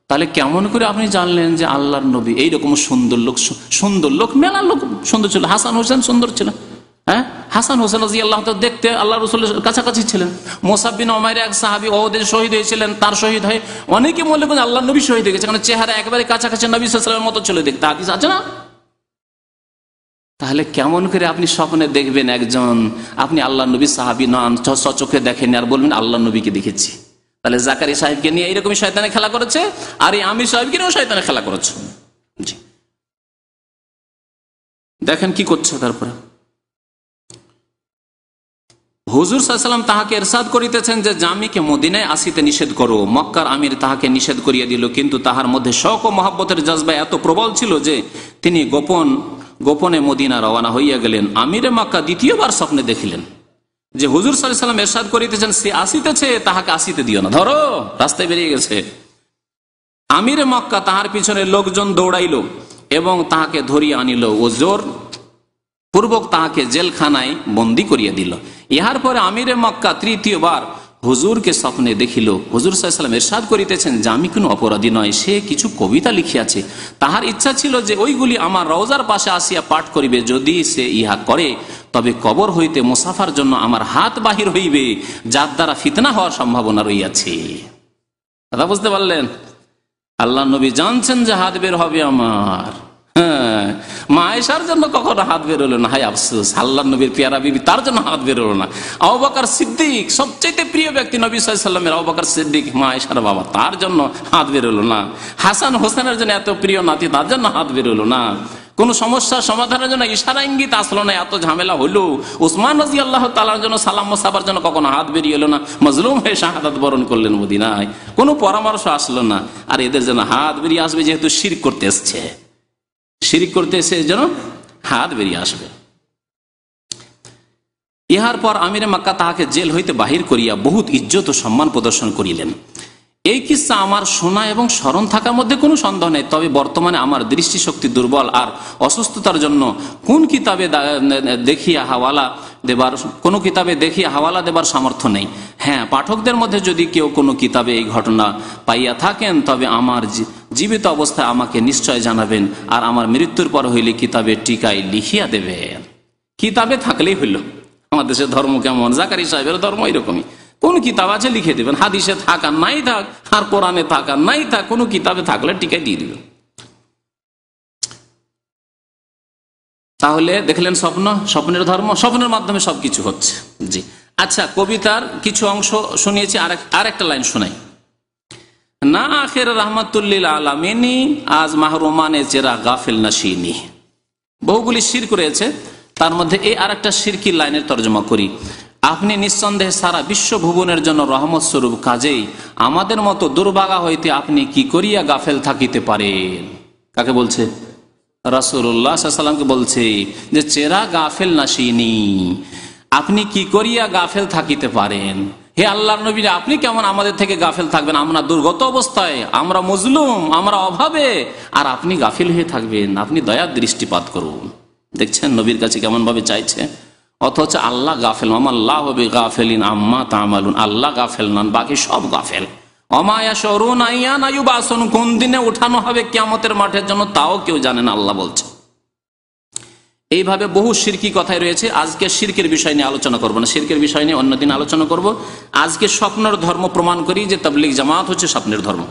তাহলে কেমন করে আপনি জানলেন যে আল্লাহর নবী? এইরকম সুন্দর লোক মেলা লোক সুন্দর ছিল। হাসান হোসেন সুন্দর ছিল, হ্যাঁ, হাসান হোসেন রাদিয়াল্লাহু তাআলা দেখতে আল্লাহ রাসূলের কাছাকাছি ছিলেন। মুসাব বিন উমাইর এক সাহাবী ওহদে শহীদ হয়েছিলেন, তার শহীদ হয়ে অনেকে মনে করেন আল্লাহর নবী শহীদ হয়ে গেছে, কারণ চেহারা একেবারে কাছাকাছি নবী সাল্লাল্লাহু আলাইহি ওয়াসাল্লামের মতো ছিল দেখতে, হাদিস আছে না? তাহলে কেমন করে আপনি স্বপ্নে দেখবেন একজন, আপনি আল্লাহর নবী সাহাবী নন, চোখে দেখেন আর বলবেন আল্লাহর নবীকে দেখেছি? তাহলে জাকারিয়া সাহেবকে নিয়ে এইরকমই শয়তানে খেলা করেছে, আর এই আমির সাহেবকে নিয়েও শয়তানে খেলা করেছে। জি, দেখেন কি করছে। তারপরে হুজুর সাল্লাল্লাহু আলাইহি ওয়াসাল্লাম তাহাকে ইরশাদ করিতেছেন যে জামিকে মদিনায় আসিতে নিষেধ করো। মক্কার আমির তাহাকে নিষেধ করিয়া দিল, কিন্তু তাহার মধ্যে শওক ও মহব্বতের জজবা এত প্রবল ছিল যে তিনি গোপনে মদিনা রওনা হইয়া গেলেন। আমিরে মক্কা দ্বিতীয়বার স্বপ্নে দেখিলেন যে হুজুর সাল্লাল্লাহু আলাইহি ওয়াসাল্লাম ইরশাদ করিতেছেন সে আসিতেছে, তাহাকে আসিতে দিও না, ধরো, রাস্তায় বেরিয়ে গেছে। আমিরে মক্কা তাহার পিছনে লোকজন দৌড়াইল এবং তাহাকে ধরিয়া আনিল ও জোর পূর্বক তাহাকে জেলখানায় বন্দী করিয়া দিল। ইহার পরে আমিরে মক্কা তৃতীয়বার হুজুরকে স্বপ্নে দেখিল। হুজুর সাল্লাল্লাহু আলাইহি ওয়াসাল্লাম ইরশাদ করিতেছেন যে আমি কোনো অপরাধী নয়, সে কিছু কবিতা লিখিয়াছে, তাহার ইচ্ছা ছিল যে ওইগুলি আমার রওজার পাশে আসিয়া পাঠ করিবে। যদি সে ইহা করে তবে কবর হইতে মুসাফার জন্য আমার হাত বাহির হইবে, যার দ্বারা ফিতনা হওয়ার সম্ভাবনা রইয়াছে। কথা বুঝতে পারলেন? আল্লাহ নবী জানছেন যে হাত বের হবে আমার। হ্যাঁ, মা আয়েশার জন্য কখনো হাত বের হলো না, হায় আফসোস, আল্লাহ নবীর পেয়ারা বিবি তার জন্য হাত বের হলো না। আবু বকর সিদ্দিক, সবচেয়ে প্রিয় ব্যক্তি নবী সাল্লাল্লাহু আলাইহি ওয়াসাল্লামের, আবু বকর সিদ্দিক মা আয়েশার বাবা, তার জন্য হাত বের হলো না। হাসান হোসেনের জন্য এত প্রিয় নাতি, তার জন্য হাত বের হলো না। কোন সমস্যার সমাধানের জন্য ইশারা ইঙ্গিত আসলো না, এত ঝামেলা হলো। উসমান রাদিয়াল্লাহু তাআলার জন্য সালাম মুসাফার জন্য কখনো হাত বেরিয়ে এলো না, মজলুম হয়ে শাহাদাত বরণ করলেন মদিনায়, কোনো পরামর্শ আসলো না। আর এদের জন্য হাত বেরিয়ে আসবে, যেহেতু শিরক করতে এসছে, শিরিক করতে এসে যেন হাত বেরিয়ে আসবে। ইহার পর আমিরে মক্কা তাহাকে জেল হইতে বাহির করিয়া বহুত ইজ্জত ও সম্মান প্রদর্শন করিলেন এই কিস্সা আমার শোনা এবং স্মরণ থাকার মধ্যে কোনো সন্দেহ নেই, তবে বর্তমানে আমার দৃষ্টিশক্তি দুর্বল আর অসুস্থতার জন্য কোন কিতাবে দেখিয়া হাওয়ালা দেবার সামর্থ্য নেই। হ্যাঁ, পাঠকদের মধ্যে যদি কেউ কোনো কিতাবে এই ঘটনা পাইয়া থাকেন তবে আমার জীবিত অবস্থায় আমাকে নিশ্চয় জানাবেন, আর আমার মৃত্যুর পর হইলে কিতাবে টিকায় লিখিয়া দেবেন। কিতাবে থাকলেই হইল। আমাদের দেশের ধর্ম কেমন, জাকারি সাহেবের ধর্ম এরকমই, কোন কিতাব আছে লিখে দেবেন, হাদিসে থাক আর নাই থাক, আর কোরআনে থাক আর নাই থাক, কোনো কিতাবে থাকলে টিকায় দিয়ে দিবেন। তাহলে দেখলেন স্বপ্নের ধর্ম, স্বপ্নের মাধ্যমে সবকিছু হচ্ছে। জি আচ্ছা, কবিতার কিছু অংশ শুনিয়েছি, আর একটা লাইন শোনাই। না আখের রহমাতুল্লিল আলামিনী আজ মাহরুমানে চেরা গাফিল নাশিনী। বহুগুলি শিরক রয়েছে, তার মধ্যে এই আর একটা শিরকি লাইনের তর্জমা করি। আপনি নিঃসন্দেহে সারা বিশ্ব ভুবনের জন্য রহমত স্বরূপ, কাজেই আমাদের মতো দুর্ভাগা হইতে আপনি কি করিয়া গাফেল থাকিতে পারেন। কাকে বলছে? রাসূলুল্লাহ সাল্লাল্লাহু আলাইহি ওয়াসাল্লামকে বলছে যে চেরা গাফেল নাশিনী, আপনি কি করিয়া গাফেল থাকিতে পারেন। হে আল্লাহর নবী, আপনি কেমন আমাদের থেকে গাফেল থাকবেন? আমরা দুর্গত অবস্থায়, আমরা মজলুম, আমরা অভাবে, আর আপনি গাফিল হয়ে থাকবেন। আপনি দয়ার দৃষ্টিপাত করুন। দেখছেন নবীর কাছে কেমন ভাবে চাইছে, অথচ আল্লাহ গাফেল। আল্লাহ গাফেলিন আম্মা তা'মালুন, আল্লাহ গাফেল নন, বাকি সব গাফেল। অমায়া শরুন আইয়ান আয়ুবাসুন, কোন দিনে উঠানো হবে কিয়ামতের মাঠের জন্য তাও কেউ জানে না, আল্লাহ বলছে। এইভাবে বহু শিরকি কথাই রয়েছে। আজকে শিরকের বিষয় নিয়ে আলোচনা করব না, শিরকের বিষয় নিয়ে অন্যদিন আলোচনা করব। আজকে স্বপ্নের ধর্ম প্রমাণ করি যে তাবলীগ জামাত হচ্ছে স্বপ্নের ধর্ম।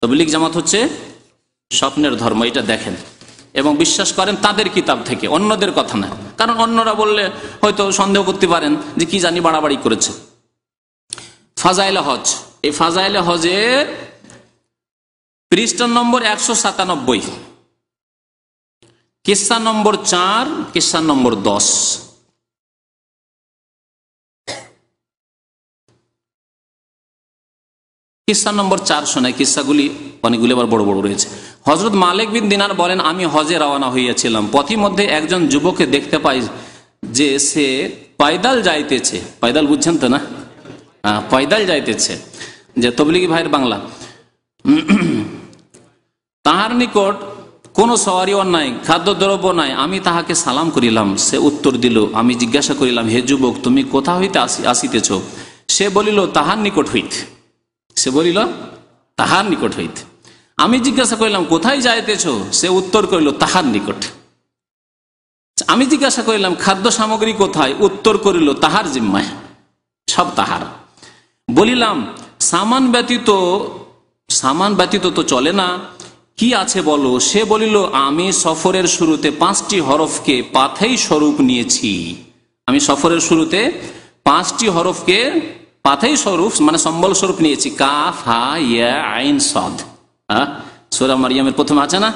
তাবলীগ জামাত হচ্ছে স্বপ্নের ধর্ম, এটা দেখেন এবং বিশ্বাস করেন তাদের কিতাব থেকে, অন্যদের কথা না। কারণ অন্যরা বললে হয়তো সন্দেহ করতে পারেন যে কি জানি বাড়াবাড়ি করেছে। ফাজাইলে হজ, এই ফাজাইলে হজের পৃষ্ঠা নম্বর 197, কিস্সা নম্বর 4, কিস্সা নম্বর 10। কিস্সা নম্বর 4 শোনায়। কিস্সাগুলি অনেকগুলি আবার বড় বড় রয়েছে। হযরত মালিক বিন দিনার বলেন, আমি হজে রওনা হইয়াছিলাম, পথিমধ্যে একজন যুবককে দেখতে পাই যে সে পায়দাল যাইতেছে। পায়দাল বুঝছেন তো না? পায়দাল যাইতেছে, যে তবলিগি ভাইয়ের বাংলা। তাহার নিকট কোনো সওয়ারিও নাই, খাদ্যদ্রব্য নাই। আমি তাহাকে সালাম করিলাম, সে উত্তর দিল। আমি জিজ্ঞাসা করিলাম, হে যুবক, তুমি কোথা হইতে আসিতেছ? সে বলিল, তাহার নিকট হইতে। সে বলিল, তাহার নিকট হইতে। আমি জিজ্ঞাসা করিলাম, কোথায় যাইতেছ? সে উত্তর করিল, তাহার নিকট। আমি জিজ্ঞাসা করিলাম, খাদ্য সামগ্রী কোথায়? উত্তর করিল, তাহার জিম্মায়, সব তাহার। বলিলাম, সামান ব্যতীত তো চলে না, কি আছে বলো? সে বলিল, আমি সফরের শুরুতে 5টি হরফকে পাথেই স্বরূপ নিয়েছি। আমি সফরের শুরুতে 5টি হরফকে পাথেই স্বরূপ মানে সম্বল স্বরূপ নিয়েছি। কাফ, হা, ইয়া, আইন, সদ। সূরা মারইয়ামের প্রথমে আছে না,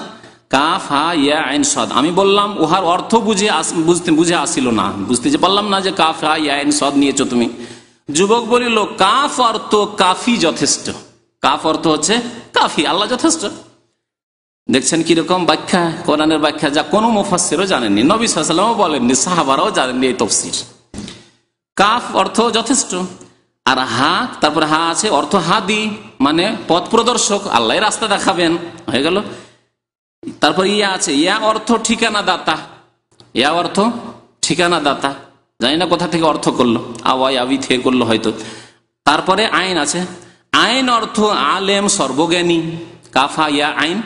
কাফ, হা, ইয়া, আইন, সদ। আমি বললাম, উহার অর্থ বুঝে আসিল না, বুঝতে যে পারলাম না যে কাফ, হা, ইয়া, আইন, সদ নিয়েছো তুমি। যুবক বলিল, কাফ অর্থ কাফি, যথেষ্ট। কাফ অর্থ হচ্ছে কাফি, আল্লাহ যথেষ্ট। দেখছেন কিরকম ব্যাখ্যা, কোরআনের ব্যাখ্যা, যা কোনো মুফাসসিরও জানেননি, নবী সাল্লাল্লাহু আলাইহি ওয়াসাল্লামও বলেননি, সাহাবারাও জানেননি এই তাফসীর। কাফ অর্থ যথেষ্ট, আর হা, তারপর হা আছে অর্থ হাদি, মানে পথ প্রদর্শক, আল্লাহ রাস্তা দেখাবেন, হয়ে গেল। তারপর ইয়া আছে, ইয়া অর্থ ঠিকানা দাতা, ইয়া অর্থ ঠিকানা দাতা, জানি না কোথা থেকে অর্থ করলো, আওয়াই আবি থেকে করলো হয়তো। তারপরে আইন আছে, আইন অর্থ আলেম, সর্বজ্ঞানী। কাফা, ইয়া, আইন।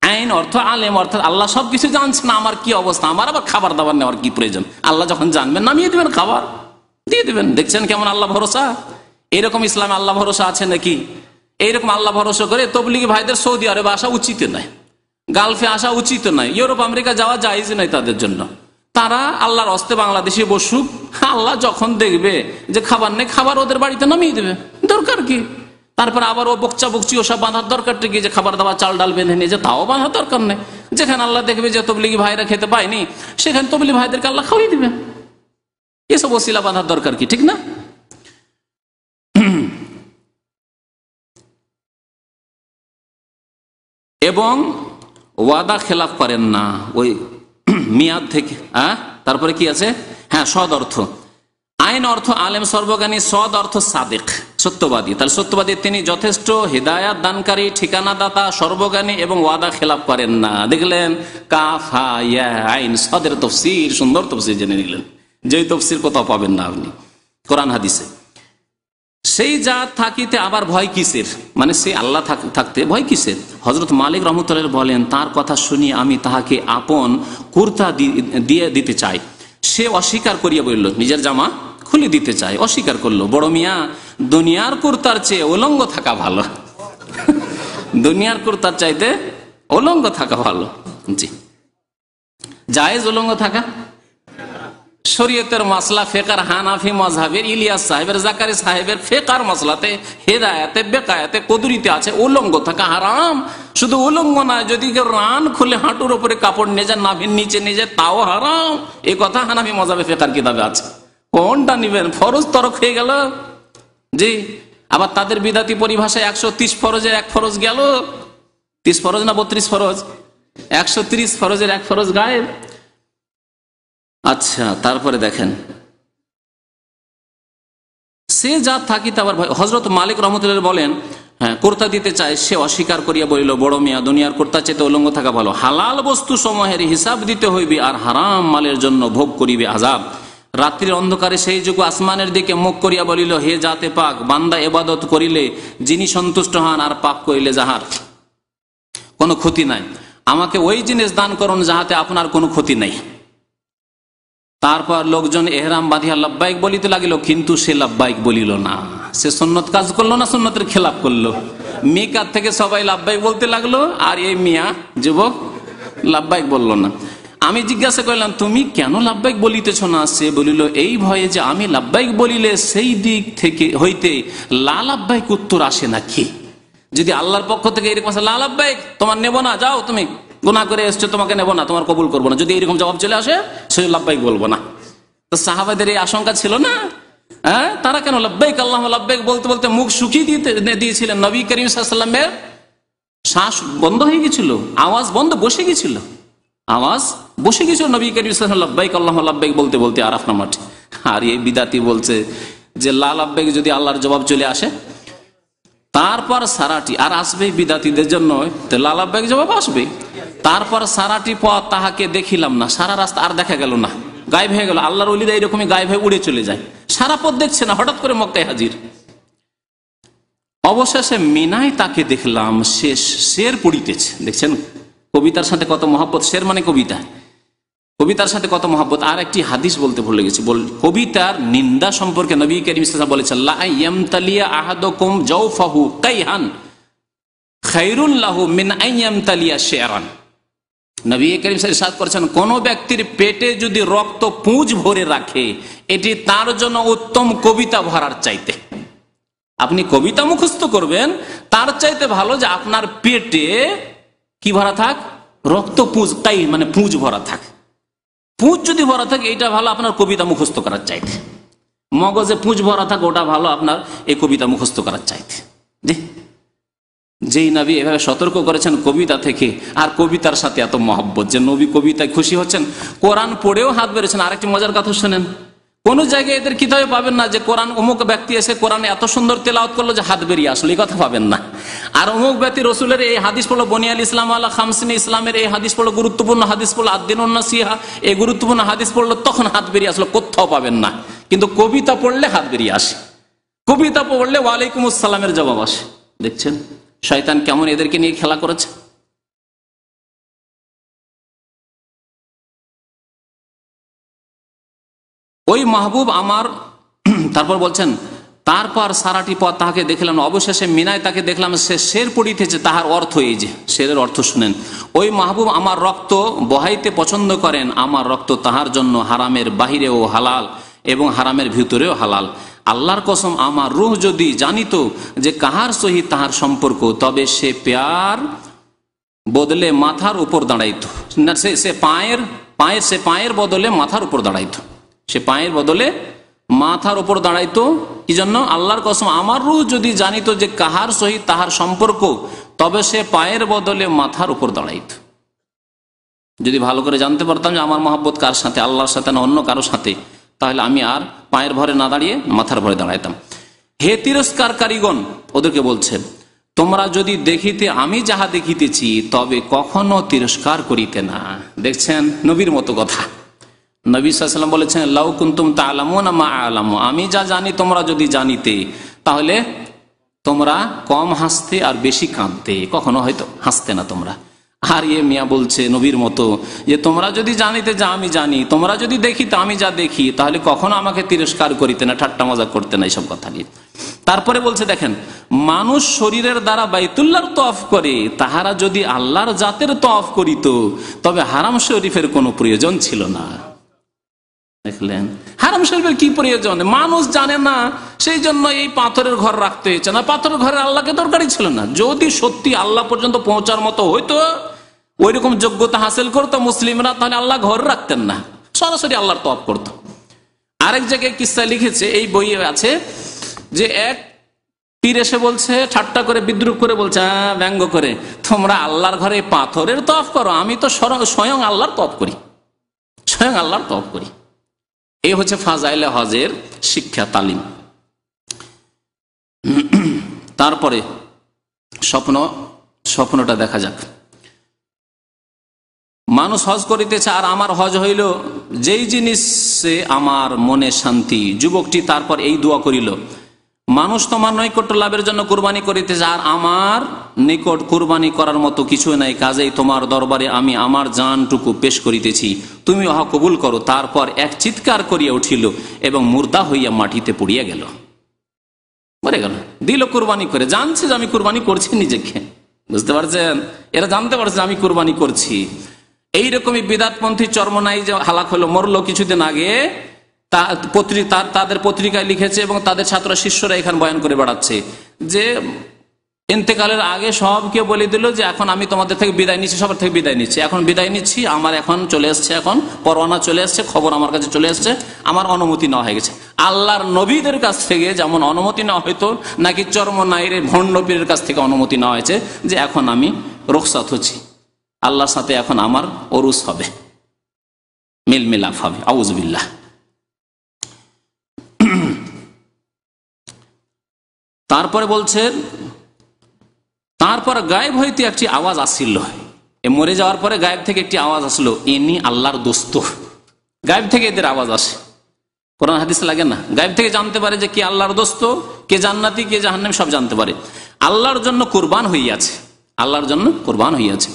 আইন অর্থ আলেম, অর্থাৎ আল্লাহ সবকিছু জানছেন, আমার কি অবস্থা, আমার আবার খাবার দাবার নেওয়ার কি প্রয়োজন। আল্লাহ যখন জানবেন নামিয়ে দিবেন, খাবার দিয়ে দিবেন। দেখছেন কেমন আল্লাহ ভরসা। এইরকম ইসলামে আল্লাহ ভরসা আছে নাকি? এইরকম আল্লাহ ভরসা করে তবলিগি ভাইদের সৌদি আরবে আসা উচিত নয়, গালফে আসা উচিত নয়, ইউরোপ আমেরিকা যাওয়া জায়েজ নয় তাদের জন্য। তারা আল্লাহর হস্তে বাংলাদেশে বসুক, আল্লাহ যখন দেখবে যে খাবার নেই, খাবার ওদের বাড়িতে নামিয়ে দেবে, দরকার কি? তারপর আবার ও বকচা বকচি ওসব বাঁধার দরকারটা কি, যে খাবার দাবার চাল ডাল বেঁধে নিয়ে যে তাও বাঁধার দরকার নেই। যেখানে আল্লাহ দেখবে যে তবলিগি ভাইরা খেতে পায়নি, সেখানে তবলিগি ভাইদেরকে আল্লাহ খাওয়াই দিবে। এসব ওসিলা বাঁধার দরকার কি, ঠিক না? এবং ওয়াদা খেলাফ করেন না ওই মিয়াদ থেকে। তারপরে কি আছে? হ্যাঁ, সদ অর্থ। আইন অর্থ আলেম, সর্বজ্ঞানী। সদ অর্থ সাদেক, সত্যবাদী। তাহলে সত্যবাদী তিনি যথেষ্ট হিদায়াত দানকারী, ঠিকানা দাতা, সর্বজ্ঞানী এবং ওয়াদা খেলাপ করেন না। দেখলেন কাফ হা ইয়া আইন সদের তফসির, সুন্দর তফসির জেনে নিলেন, যে তফসির কোথাও পাবেন না আপনি কোরআন হাদিসে। সেই জাত থাকিতে আবার ভয় কিসের, মানে সে আল্লাহ থাকতে ভয় কিসের? হযরত মালিক রাহমাতুল্লাহ বলেন, তার কথা শুনিয়ে আমি তাহাকে আপন কুর্তা দিয়ে দিতে চাই। সে অস্বীকার করিয়া বলল, নিজের জামা খুলে দিতে চায়, অস্বীকার করলো। বড় মিয়া, দুনিয়ার কুর্তার চেয়ে উলঙ্গ থাকা ভালো। দুনিয়ার কুর্তার চাইতে উলঙ্গ থাকা ভালো। জি, জায়েজ উলঙ্গ থাকা? শরীয়তের মাসলা, ফেকার হানাফি মাজহাবের ইলিয়াস সাহেবের, জাকারি সাহেবের ফেকার মাসলাতে, হেদায়াতে, বেকায়াতে, কদুরিতে আছে উলঙ্গ থাকা হারাম। শুধু উলঙ্গ না, যদি কেউ রান খুলে হাঁটুর উপরে কাপড় নিয়ে যায়, নাভির নিচে নিয়ে যায়, তাও হারাম। এই কথা হানাফি মাজহাবে ফেকার কিতাবে আছে। কোনটা নিবেন? ফরজ তরক হয়ে গেল। জি, আবার তাদের বিদাতি পরিভাষায় 130 ফরজের এক ফরজ গেল। 30 ফরজ না 32 ফরজ? 130 ফরজের এক ফরজ গায়েব। আচ্ছা, তারপরে দেখেন, সে যা থাকিতে আবার ভয়। হযরত মালিক রাহমাতুল্লাহ বলেন, হ্যাঁ, কুর্তা দিতে চায়, সে অস্বীকার করিয়া বলিল, বড় মিয়া, দুনিয়ার কুর্তা চেয়ে উলঙ্গ থাকা ভালো। হালাল বস্তু সমূহের হিসাব দিতে হইবে, আর হারাম মালের জন্য ভোগ করিবে আযাব। রাত্রির অন্ধকারে সেই যুগ আসমানের দিকে মুখ করিয়া বলিল, হে জাতে পাক, বান্দা ইবাদত করিলে যিনি সন্তুষ্ট হন, আর পাপ করিলে যাহার কোনো ক্ষতি নাই, আমাকে ওই জিনিস দান করুন যাহাতে আপনার কোনো ক্ষতি নাই। তারপর লোকজন এহরাম বাঁধিয়া লাব্বাইক বলিতে লাগিল, কিন্তু সে লাব্বাইক বলিল না। সে সুন্নত কাজ করলো না, সুন্নতের খেলাপ করলো। মিকাত থেকে সবাই লাব্বাইক বলতে লাগলো, আর এই মিয়া যুবক লাব্বাইক বলল না। আমি জিজ্ঞাসা করলাম, তুমি কেন লাব্বাইক বলিতেছ না? সে বলিল, এই ভয়ে যে আমি লাব্বাইক বলিলে সেই দিক থেকে হইতে লা লাব্বাইক উত্তর আসে নাকি। যদি আল্লাহর পক্ষ থেকে এরকম আসে, লা লাব্বাইক তোমার নেব না, যাও তুমি গুনাহ করে এসছো, তোমাকে নেব না, তোমার কবুল করবো না, যদি এরকম জবাব চলে আসে, সে লাব্বাইক বলবো না। তো সাহাবাদের এই আশঙ্কা ছিল না? হ্যাঁ, তারা কেন লাব্বাইক আল্লাহুম্মা লাব্বাইক বলতে বলতে মুখ শুকিয়ে দিয়েছিলেন। নবী করিম সাল্লাল্লাহু আলাইহি ওয়াসাল্লামের শ্বাস বন্ধ হয়ে গেছিল, আওয়াজ বন্ধ, বসে গেছিল, আওয়াজ বসে গেছিল নবী করিম সাল্লাল্লাহু আলাইহি ওয়াসাল্লাম লাব্বাইক আল্লাহুম্মা লাব্বাইক বলতে বলতে আরাফা মাঠে। আর এই বিদাতি বলছে যে লা লাব্বাইক যদি আল্লাহর জবাব চলে আসে, তারপর সারাটি আর আসবে বিদাতিদের জন্য, তো লা লাব্বাইক জবাব আসবে। তারপর সারাটি পথ তাহাকে দেখিলাম না, সারা রাস্তা আর দেখা গেল না, গায়েব হয়ে গেল। আল্লাহর ওলিরা এরকমই গায়েব হয়ে উড়ে চলে যায়, সারা পথ দেখছে না, হঠাৎ করে মক্কায় হাজির। অবশেষে মিনায় তাকে দেখলাম, শেষ শের পড়িতেছে। দেখছেন কবিতার সাথে কত মহব্বত, শের মানে কবিতা, কবিতার সাথে কত মহব্বত। আর একটি হাদিস বলতে ভুলে গেছি, কবিতার নিন্দা সম্পর্কে নবী করিম সাল্লাল্লাহু আলাইহি ওয়াসাল্লাম বলেছেন, লা ইয়ামতালিয়া আহাদুকুম জাওফাহু কাইহান খায়রুল লাহু মিন আইয়ামতালিয়া শি'রান। নবী করিম সাল্লাল্লাহু আলাইহি ওয়াসাল্লাম ইরশাদ করেছেন, কোন ব্যক্তির পেটে যদি রক্ত পুঁজ ভরে রাখে, এটি তার জন্য উত্তম কবিতা ভরার চাইতে। আপনি কবিতা মুখস্থ করবেন, তার চাইতে ভালো যে আপনার পেটে কি ভরা থাক, রক্ত পুঁজ, তাই মানে পুঁজ ভরা থাক। পুঁজ যদি ভরা থাকে, এটা ভালো আপনার কবিতা মুখস্থ করার চাইতে। মগজে পুঁজ ভরা থাকে, ওটা ভালো আপনার এই কবিতা মুখস্থ করার চাইতে। যেই নবী এভাবে সতর্ক করেছেন কবিতা থেকে, আর কবিতার সাথে এত মহব্বত যে নবী কবিতায় খুশি হচ্ছেন, কোরআন পড়েও হাত বেড়েছেন। আরেকটি মজার কথা শুনেন, কোন জায়গায় এদের কিতাবে পাবেন না যে কোরআন অমুক ব্যক্তি এসে কোরআনে এত সুন্দর তেলাওয়াত করলো যে হাত বেরিয়ে আসলো, এই কথা পাবেন না। আর অমুক ব্যক্তি রসুলের এই হাদিস পড়লো, বনিয়াল ইসলাম আলা খামসিন, ইসলামের এই হাদিস পড়লো, গুরুত্বপূর্ণ হাদিস পড়লো, আদ-দীনুন নাসিহা, এই গুরুত্বপূর্ণ হাদিস পড়লো, তখন হাত বেরিয়ে আসলো, কোথাও পাবেন না। কিন্তু কবিতা পড়লে হাত বেরিয়ে আসে, কবিতা পড়লে ওয়ালাইকুম আসসালামের জবাব আসে। দেখছেন শয়তান কেমন এদেরকে নিয়ে খেলা করেছে। ওই মাহবুব আমার, তারপর বলছেন, তারপর সারাটি পথ তাহাকে দেখলাম, অবশেষে মিনায় তাকে দেখলাম, সে শের পড়িতেছে। তাহার অর্থ এই যে, শেরের অর্থ শুনেন, ওই মাহবুব আমার রক্ত বহাইতে পছন্দ করেন, আমার রক্ত তাহার জন্য হারামের বাহিরেও হালাল এবং হারামের ভিতরেও হালাল। আল্লাহর কসম, আমার রূহ যদি জানিত যে কাহার সহিত তাহার সম্পর্ক, তবে সে প্যার বদলে মাথার উপর দাঁড়াইতো না, সে পায়ের বদলে মাথার উপর দাঁড়াইতো, সে পায়ের বদলে মাথার উপর দাঁড়াইতো। কি জন্য? আল্লাহর কসম, আমার রূহ যদি জানিত যে কাহার সহিত তাহার সম্পর্ক, তবে সে পায়ের বদলে মাথার উপর দাঁড়াইতো। যদি ভালো করে জানতে পারতাম যে আমার মহব্বত কার সাথে, আল্লাহর সাথে না অন্য কারোর সাথে, তাহলে আমি আর পায়ের ভরে না দাঁড়িয়ে মাথার ভরে দাঁড়াইতাম। হে তিরস্কারকারীগণ, ওদেরকে বলছেন, তোমরা যদি দেখিতে আমি যাহা দেখিতেছি তবে কখনো তিরস্কার করিতে না। দেখছেন নবীর মতো কথা। নবী সাল্লাল্লাহু আলাইহি ওয়াসাল্লাম বলেছেন, লাউ কুনতুম তা'লামুনা মা আ'লামু, আমি যা জানি তোমরা যদি জানিতে তাহলে তোমরা কম হাসতে আর বেশি কাঁদতে, কখনো হয়তো হাসতে না তোমরা। আর মিয়া বলছে নবীর মতো যে তোমরা যদি জানিতে যা আমি জানি, তোমরা যদি দেখিতে আমি যা দেখি, তাহলে কখনো আমাকে তিরস্কার করিতে না, ঠাট্টা মজা করতে না, এইসব কথা নিয়ে। তারপরে বলছে দেখেন, মানুষ শরীরের দ্বারা বাইতুল্লাহর তওয়াফ করে, তাহারা যদি আল্লাহর জাতের তওয়াফ করিত তবে হারাম শরীফের কোনো প্রয়োজন ছিল না। দেখলেন হারাম শরীফের কি প্রয়োজন? মানুষ জানে না, সেই জন্য এই পাথরের ঘর রাখতে হয়েছে না। পাথরের ঘরে আল্লাহকে দরকারই ছিল না। যদি সত্যি আল্লাহ পর্যন্ত পৌঁছার মতো হইতো, ওই রকম যোগ্যতা হাসিল করতো মুসলিমরা, তাহলে আল্লাহ ঘর রাখতেন না, সরাসরি আল্লাহর তওয়াফ করতো। আরেক জায়গায় কিস্সা লিখেছে, এই বইয়ে আছে, যে এক পীর এসে বলছে, ঠাট্টা করে বিদ্রুপ করে বলছে, ব্যঙ্গ করে, তোমরা আল্লাহর ঘরে পাথরের তওয়াফ করো, আমি তো স্বয়ং আল্লাহর তওয়াফ করি, স্বয়ং আল্লাহর তওয়াফ করি। এই হচ্ছে ফাজাইলে হজের শিক্ষা তালিম। তারপরে স্বপ্নটা দেখা যাক। মানুষ হজ করিতেছে, আর আমার হজ হইল যেই জিনিসে আমার মনে শান্তি। যুবকটি তারপর এই দোয়া করিল, মানুষ তোমার নৈকট্য লাভের জন্য কুরবানি করিতেছে, আর আমার নিকট কুরবানি করার মতো কিছু নাই, কাজেই তোমার দরবারে আমি আমার জানটুকু পেশ করিতেছি, তুমি উহা কবুল করো। তারপর এক চিৎকার করিয়া উঠিল এবং মুর্দা হইয়া মাটিতে পড়িয়া গেল, মরে গেল। দিল কুরবানি করে, জানছে যে আমি কুরবানি করছি নিজেকে, বুঝতে পারছেন? এরা জানতে পারছে আমি কুরবানি করছি। এইরকমই বিদাতপন্থী চরমনাই যে হালাক হলো, মরলো কিছুদিন আগে, তাদের পত্রিকায় লিখেছে এবং তাদের ছাত্র শিষ্যরা এখানে বয়ান করে বেড়াচ্ছে যে ইন্তেকালের আগে সবকে বলে দিল যে এখন আমি তোমাদের থেকে বিদায় নিচ্ছি, সবার থেকে বিদায় নিচ্ছি, এখন বিদায় নিচ্ছি, আমার এখন চলে এসছে, এখন পরোয়ানা চলে এসছে, খবর আমার কাছে চলে এসছে, আমার অনুমতি নেওয়া হয়ে গেছে। আল্লাহর নবীদের কাছ থেকে যেমন অনুমতি নেওয়া হয়তো, নাকি চরমনাইয়ের ভণ্ড পীরের কাছ থেকে অনুমতি নেওয়া হয়েছে যে এখন আমি রুখসাত হচ্ছি, আল্লাহর সাথে এখন আমার ওরুস হবে, মিল মিলাপ হবে। আউযুবিল্লাহ। তারপরে বলছে, তারপর গায়েব হইতে একটি আওয়াজ আসছিল, মরে যাওয়ার পরে গায়েব থেকে একটি আওয়াজ আসলো, ইনি আল্লাহর দোস্ত। গায়েব থেকে এদের আওয়াজ আসে, কোরআন হাদিস লাগে না? গায়েব থেকে জানতে পারে যে কে আল্লাহর দোস্ত, কে জান্নাতি, কে জাহান্নামী, সব জানতে পারে। আল্লাহর জন্য কুরবান হইয়াছে, আল্লাহর জন্য কুরবান হইয়াছে।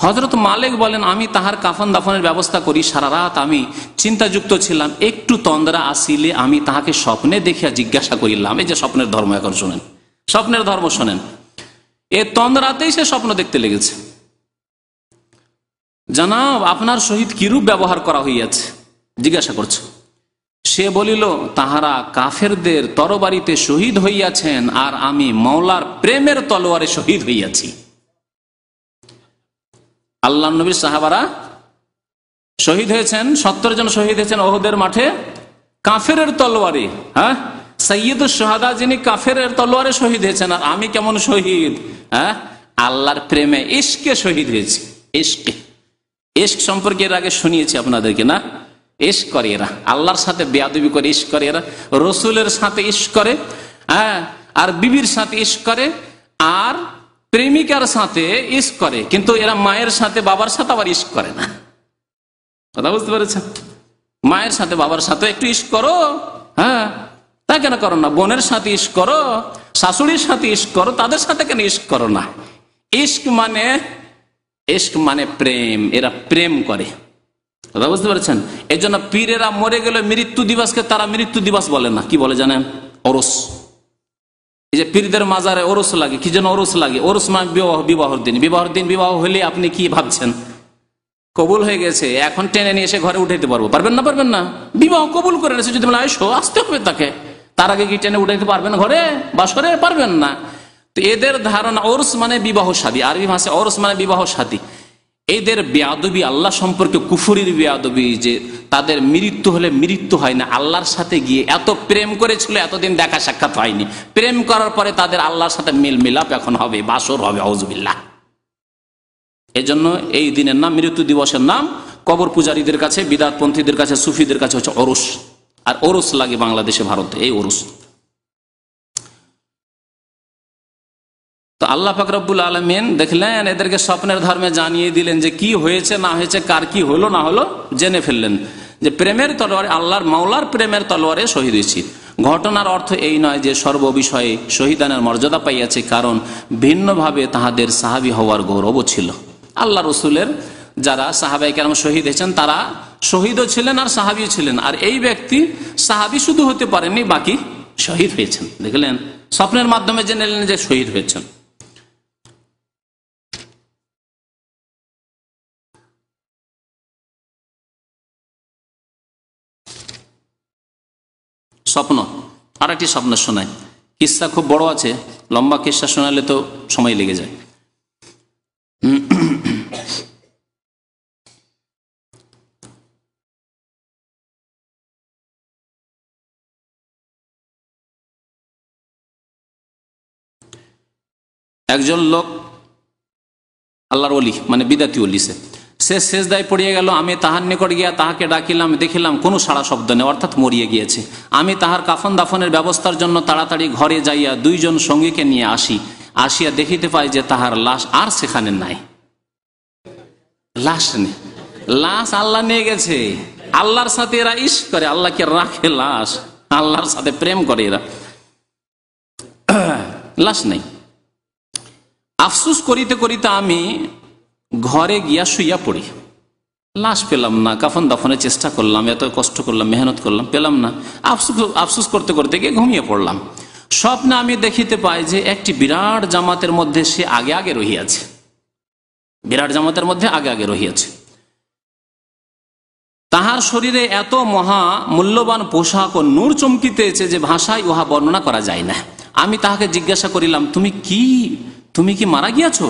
হযরত মালিক বলেন, আমি তাহার কাফন দাফনের ব্যবস্থা করি, সারা রাত আমি চিন্তাযুক্ত ছিলাম, একটু তন্দ্রা আসিলে আমি তাহাকে স্বপ্নে দেখিয়া জিজ্ঞাসা করিলাম। এই যে স্বপ্নের ধর্ম, এখন শোনেন, স্বপ্নের ধর্ম শোনেন। এ তন্দ্রাতেই সে স্বপ্ন দেখতে লেগেছে, জানাব আপনার সহিত কিরূপ ব্যবহার করা হইয়াছে, জিজ্ঞাসা করছে। সে বলিল, তাহারা কাফেরদের তরবারিতে শহীদ হইয়াছেন, আর আমি মওলার প্রেমের তলোয়ারে শহীদ হইয়াছি। আল্লাহ নবীর সাহাবারা শহীদ হয়েছেন, 70 জন শহীদ হয়েছেন ওহুদের মাঠে কাফেরের তলোয়ারে। হ্যাঁ, সাইয়্যিদুশ শুহাদা যিনি কাফেরের তলোয়ারে শহীদ হয়েছেন, আর আমি কেমন শহীদ? হ্যাঁ, আল্লাহর প্রেমে, ইশকে শহীদ হয়েছি। ইশকে, ইশক সম্পর্কে এর আগে শুনিয়েছি আপনাদেরকে না? ইশক করে এরা, আল্লাহর সাথে বেয়াদবি করে ইশক করে এরা, রসুলের সাথে ইশক করে, হ্যাঁ, আর বিবির সাথে ইশক করে, আর প্রেমিকার সাথে ইশক করে, কিন্তু এরা মায়ের সাথে বাবার সাথে আবার ইশক করে না। কথা বুঝতে পেরেছেন? মায়ের সাথে বাবার সাথে একটু ইশক করো, হ্যাঁ, তা কেন করো না? বোনের সাথে ইশক করো, শাশুড়ির সাথে ইশক করো, তাদের সাথে কেন ইশক করো না? ইশক মানে প্রেম, এরা প্রেম করে। কথা বুঝতে পেরেছেন? এই জন্য পীরেরা মরে গেলে মৃত্যু দিবসকে তারা মৃত্যু দিবস বলে না, কি বলে জানেন? ওরস। এই যে পীরদের মাজারে ওরস লাগে, কি যেন ওরস লাগে? ওরস মানে বিবাহর দিন। বিবাহর দিন বিবাহ হলে আপনি কি ভাবছেন? কবুল হয়ে গেছে, এখন টেনে নিয়ে এসে ঘরে উঠাইতে পারবো? পারবেন না, পারবেন না। বিবাহ কবুল করে নিয়েছে, যদি বলে আইসো, আসতে হবে তাকে, তার আগে কি টেনে উঠাইতে পারবেন ঘরে বাসরে? পারবেন না। তো এদের ধারণা ওরস মানে বিবাহ শাদী, আরবি ভাষায় ওরস মানে বিবাহ শাদী। এদের বেয়াদবি আল্লাহ সম্পর্কে, কুফরির বেয়াদবি, যে তাদের মৃত্যু হলে মৃত্যু হয় না, আল্লাহর সাথে গিয়ে এত প্রেম করেছিল, এতদিন দেখা সাক্ষাৎ হয়নি, প্রেম করার পরে তাদের আল্লাহর সাথে মিল মিলাপ এখন হবে, বাসর হবে। আউযুবিল্লাহ। এই জন্য এই দিনের নাম, মৃত্যু দিবসের নাম কবর পূজারীদের কাছে, বিদআতপন্থীদের কাছে, সুফিদের কাছে হচ্ছে ওরস। আর ওরস লাগে বাংলাদেশে, ভারতে এই ওরস। তো আল্লাহ পাক রব্বুল আলামিন দেখলেন এদেরকে স্বপ্নের ধর্মে জানিয়ে দিলেন যে কি হয়েছে না হয়েছে, কার কি হলো না হলো জেনে ফেললেন যে প্রেমের তলোয়ারে, আল্লাহর মাওলার প্রেমের তলোয়ারে শহীদ হয়েছি। ঘটনার অর্থ এই নয় যে সর্ববিষয়ে শহীদানের মর্যাদা পাইয়াছে, কারণ ভিন্নভাবে তাহাদের সাহাবী হওয়ার গৌরবও ছিল। আল্লাহ রসুলের যারা সাহাবায়ে কেরাম শহীদ হয়েছেন তারা শহীদও ছিলেন আর সাহাবীও ছিলেন, আর এই ব্যক্তি সাহাবী শুধু হতে পারেননি, বাকি শহীদ হয়েছেন। দেখলেন স্বপ্নের মাধ্যমে জেনে নিলেন যে শহীদ হয়েছেন। স্বপ্ন, আর একটি স্বপ্ন শোনায়। কিস্সা খুব বড় আছে, লম্বা কিস্সা শোনালে তো সময় লেগে যায়। একজন লোক আল্লাহর ওলি, মানে বিদাতি ওলি, সে সেজদায় পড়িয়ে গেল। আমি তাহার নিকট গিয়া তাহাকে ডাকিলাম, দেখিলাম কোনো সাড়া শব্দ নেই, অর্থাৎ মরিয়ে গিয়েছে। আমি তাহার কাফন দাফনের ব্যবস্থার জন্য তাড়াতাড়ি ঘরে যাইয়া দুইজন সঙ্গীকে নিয়ে আসিয়া দেখিতে পাই যে তাহার লাশ আর সেখানে নাই। লাশ নেই, লাশ আল্লাহ নিয়ে গেছে। আল্লাহর সাথে এরা ইশ করে, আল্লাহকে রাখে লাশ, আল্লাহর সাথে প্রেম করে এরা। লাশ নেই। আফসুস করিতে করিতে আমি ঘরে গিয়া শুইয়া পড়ি। লাশ পেলাম না, কাফন দাফনের চেষ্টা করলাম, এত কষ্ট করলাম, মেহনত করলাম, পেলাম না। আফসুস করতে করতে গিয়ে ঘুমিয়ে পড়লাম। স্বপ্নে আমি দেখিতে পাই যে একটি বিরাট জামাতের মধ্যে সে আগে আগে রহিয়াছে, বিরাট জামাতের মধ্যে আগে আগে রহিয়াছে। তাহার শরীরে এত মহা মূল্যবান পোশাক ও নূর চমকিতেছে যে ভাষায় উহা বর্ণনা করা যায় না। আমি তাহাকে জিজ্ঞাসা করিলাম, তুমি কি মারা গিয়াছো?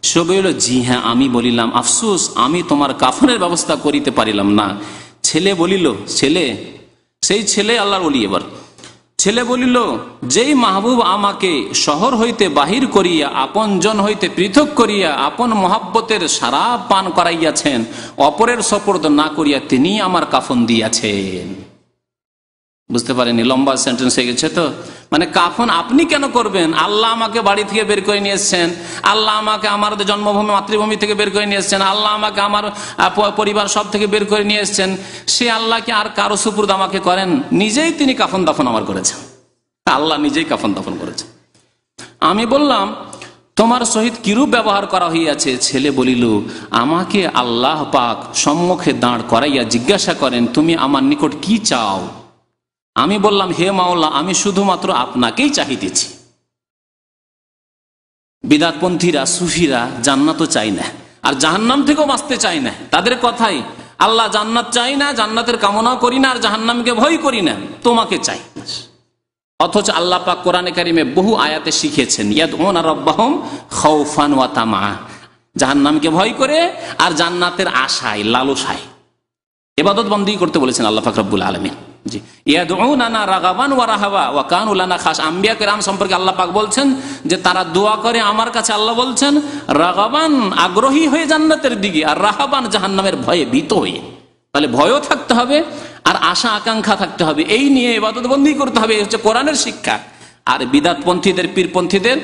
সে বলিল, জি হ্যাঁ। আমি বলিলাম, আফসোস, আমি তোমার কাফনের ব্যবস্থা করিতে পারিলাম না। ছেলে বলিল, সেই ছেলে আল্লাহর ওলি। এবার ছেলে বলিল, যেই মাহবুব আমাকে শহর হইতে বাহির করিয়া আপন জন হইতে পৃথক করিয়া আপন মহাব্বতের শরাব পান করাইয়াছেন, অপরের সপর্দ না করিয়া তিনি আমার কাফন দিয়াছেন। বুঝতে পারেনি, লম্বা সেন্টেন্স হয়ে গেছে তো। মানে কাফন আপনি কেন করবেন? আল্লাহ আমাকে বাড়ি থেকে বের করে নিয়ে এসছেন, আল্লাহ আমাকে আমার জন্মভূমি মাতৃভূমি থেকে বের করে নিয়ে এসছেন, আল্লাহ আমাকে আমার পরিবার সব থেকে বের করে নিয়ে এসছেন। সে আল্লাহকে আর কারো সুপুর্দ আমাকে করেন? নিজেই তিনি কাফন দাফন আমার করেছেন, আল্লাহ নিজেই কাফন দাফন করেছেন। আমি বললাম, তোমার সহিত কিরূপ ব্যবহার করা হইয়াছে? ছেলে বলিল, আমাকে আল্লাহ পাক সম্মুখে দাঁড় করাইয়া জিজ্ঞাসা করেন, তুমি আমার নিকট কি চাও? আমি বললাম, হে মাওলা, আমি শুধুমাত্র আপনাকেই চাহিতেছি। বিদাতপন্থীরা, সুফিরা জান্নাতও চাই না আর জাহান্নাম থেকেও বাঁচতে চাই না। তাদের কথাই, আল্লাহ জান্নাত চাই না, জান্নাতের কামনাও করি না, আর জাহান্নামকে ভয় করি না, তোমাকে চাই। অথচ আল্লাহ পাক কোরআনে কারিমে বহু আয়াতে শিখেছেন, ইয়াদউনা রাব্বাহুম খাউফান ওয়া তামা, জাহান্নামকে ভয় করে আর জান্নাতের আশায়, লালসায় ইবাদত বন্দেগী করতে বলেছেন আল্লাহ পাক রব্বুল আলামিন। জি, ইয়াদউনানা রাগাবান ওয়া রাহাবা ওয়া কানু লানা খাশ। আম্বিয়া কেরাম সম্পর্কে আল্লাহ পাক বলছেন যে তারা দোয়া করে আমার কাছে। আল্লাহ বলছেন রাগাবান, আগ্রহী হয়ে জান্নাতের দিকে, আর রাহাবান, জাহান্নামের ভয়ে ভীত হয়ে। তাহলে ভয়ও থাকতে হবে আর আশা আকাঙ্ক্ষা থাকতে হবে, এই নিয়ে ইবাদত বন্দেগী করতে হবে। হচ্ছে কোরআনের শিক্ষা। আর বিদাতপন্থীদের, পীরপন্থীদের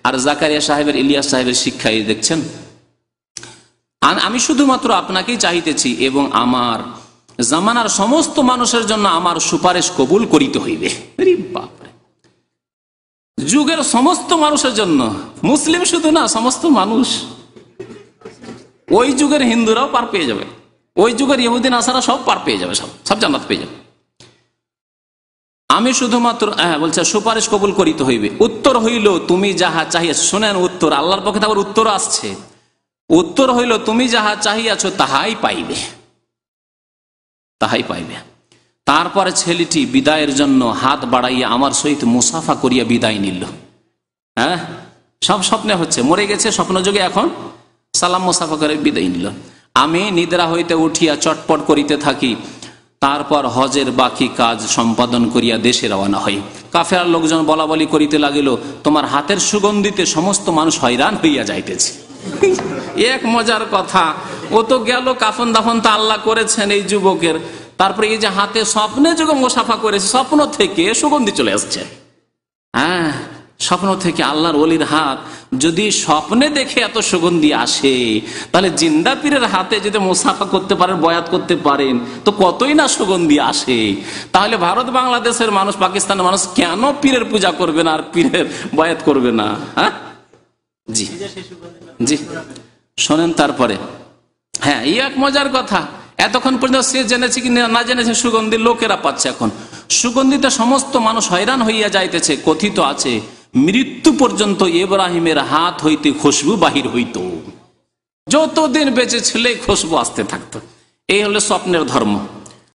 আর জাকারিয়া সাহেবের, ইলিয়াস সাহেবের শিক্ষা এই দেখছেন। আমি শুধুমাত্র আপনাকেই চাহিতেছি এবং আমার জামানার সমস্ত মানুষের জন্য আমার সুপারিশ কবুল করিতে হইবে। বাপরে, যুগের সমস্ত মানুষের জন্য, মুসলিম শুধু না, সমস্ত মানুষ। ওই যুগের হিন্দুরাও পার পেয়ে যাবে, ওই যুগের ইহুদি নাসারা সব পার পেয়ে যাবে, সব জান্নাত পেয়ে যাবে। আমি শুধুমাত্র বলছে সুপারিশ কবুল করিতে হইবে। উত্তর হইল, তুমি যাহা চাহিয়াছ। শোনেন উত্তর, আল্লাহর পক্ষে তারপর উত্তর আসছে। উত্তর হইল, তুমি যাহা চাহিয়াছ তাহাই পাইবে, তাহাই পাইবে। তারপরে ছেলেটি বিদায়ের জন্য হাত বাড়াইয়া আমার সহিত মুসাফা করিয়া বিদায় নিল। হ্যাঁ, সব স্বপ্নে হচ্ছে, মরে গেছে স্বপ্নযোগে, এখন সালাম মুসাফা করে বিদায় নিল। আমি নিদ্রা হইতে উঠিয়া চটপট করিতে থাকি। তারপর হজের বাকি কাজ সম্পাদন করিয়া দেশে রওনা হই। কাফেলার লোকজন বলা বলি করিতে লাগিল, তোমার হাতের সুগন্ধিতে সমস্ত মানুষ হয়রান হইয়া যাইতেছে। এক মজার কথা, ও তো গেল, কাফন দাফন তো আল্লাহ করেছেন এই যুবকের, তারপরে এই যে হাতে স্বপ্নে যুগে মুসাফা করেছে, স্বপ্ন থেকে সুগন্ধি চলে আসছে। হ্যাঁ, স্বপ্ন থেকে আল্লাহর ওলির হাত যদি স্বপ্নে দেখে এত সুগন্ধি আসে, তাহলে জিন্দা পীরের হাতে যদি মুসাফা করতে পারেন, বয়াত করতে পারেন, তো কতই না সুগন্ধি আসে। তাহলে ভারত বাংলাদেশের মানুষ, পাকিস্তানের মানুষ কেন পীরের পূজা করবে না আর পীরের বয়াত করবে না? হ্যাঁ, জি জি, শোনেন। তারপরে হ্যাঁ, এই এক মজার কথা, এতক্ষণ পর্যন্ত সে জেনেছে কি না জেনেছে, সুগন্ধি লোকেরা পাচ্ছে। এখন সুগন্ধিতে সমস্ত মানুষ হয়রান হইয়া যাইতেছে। কথিত আছে মৃত্যু পর্যন্ত ইব্রাহিমের হাত হইতে খুশবু বাহির হইত, যতদিন বেঁচে ছিল খুশবু আসতে থাকতো। এই হলো স্বপ্নের ধর্ম।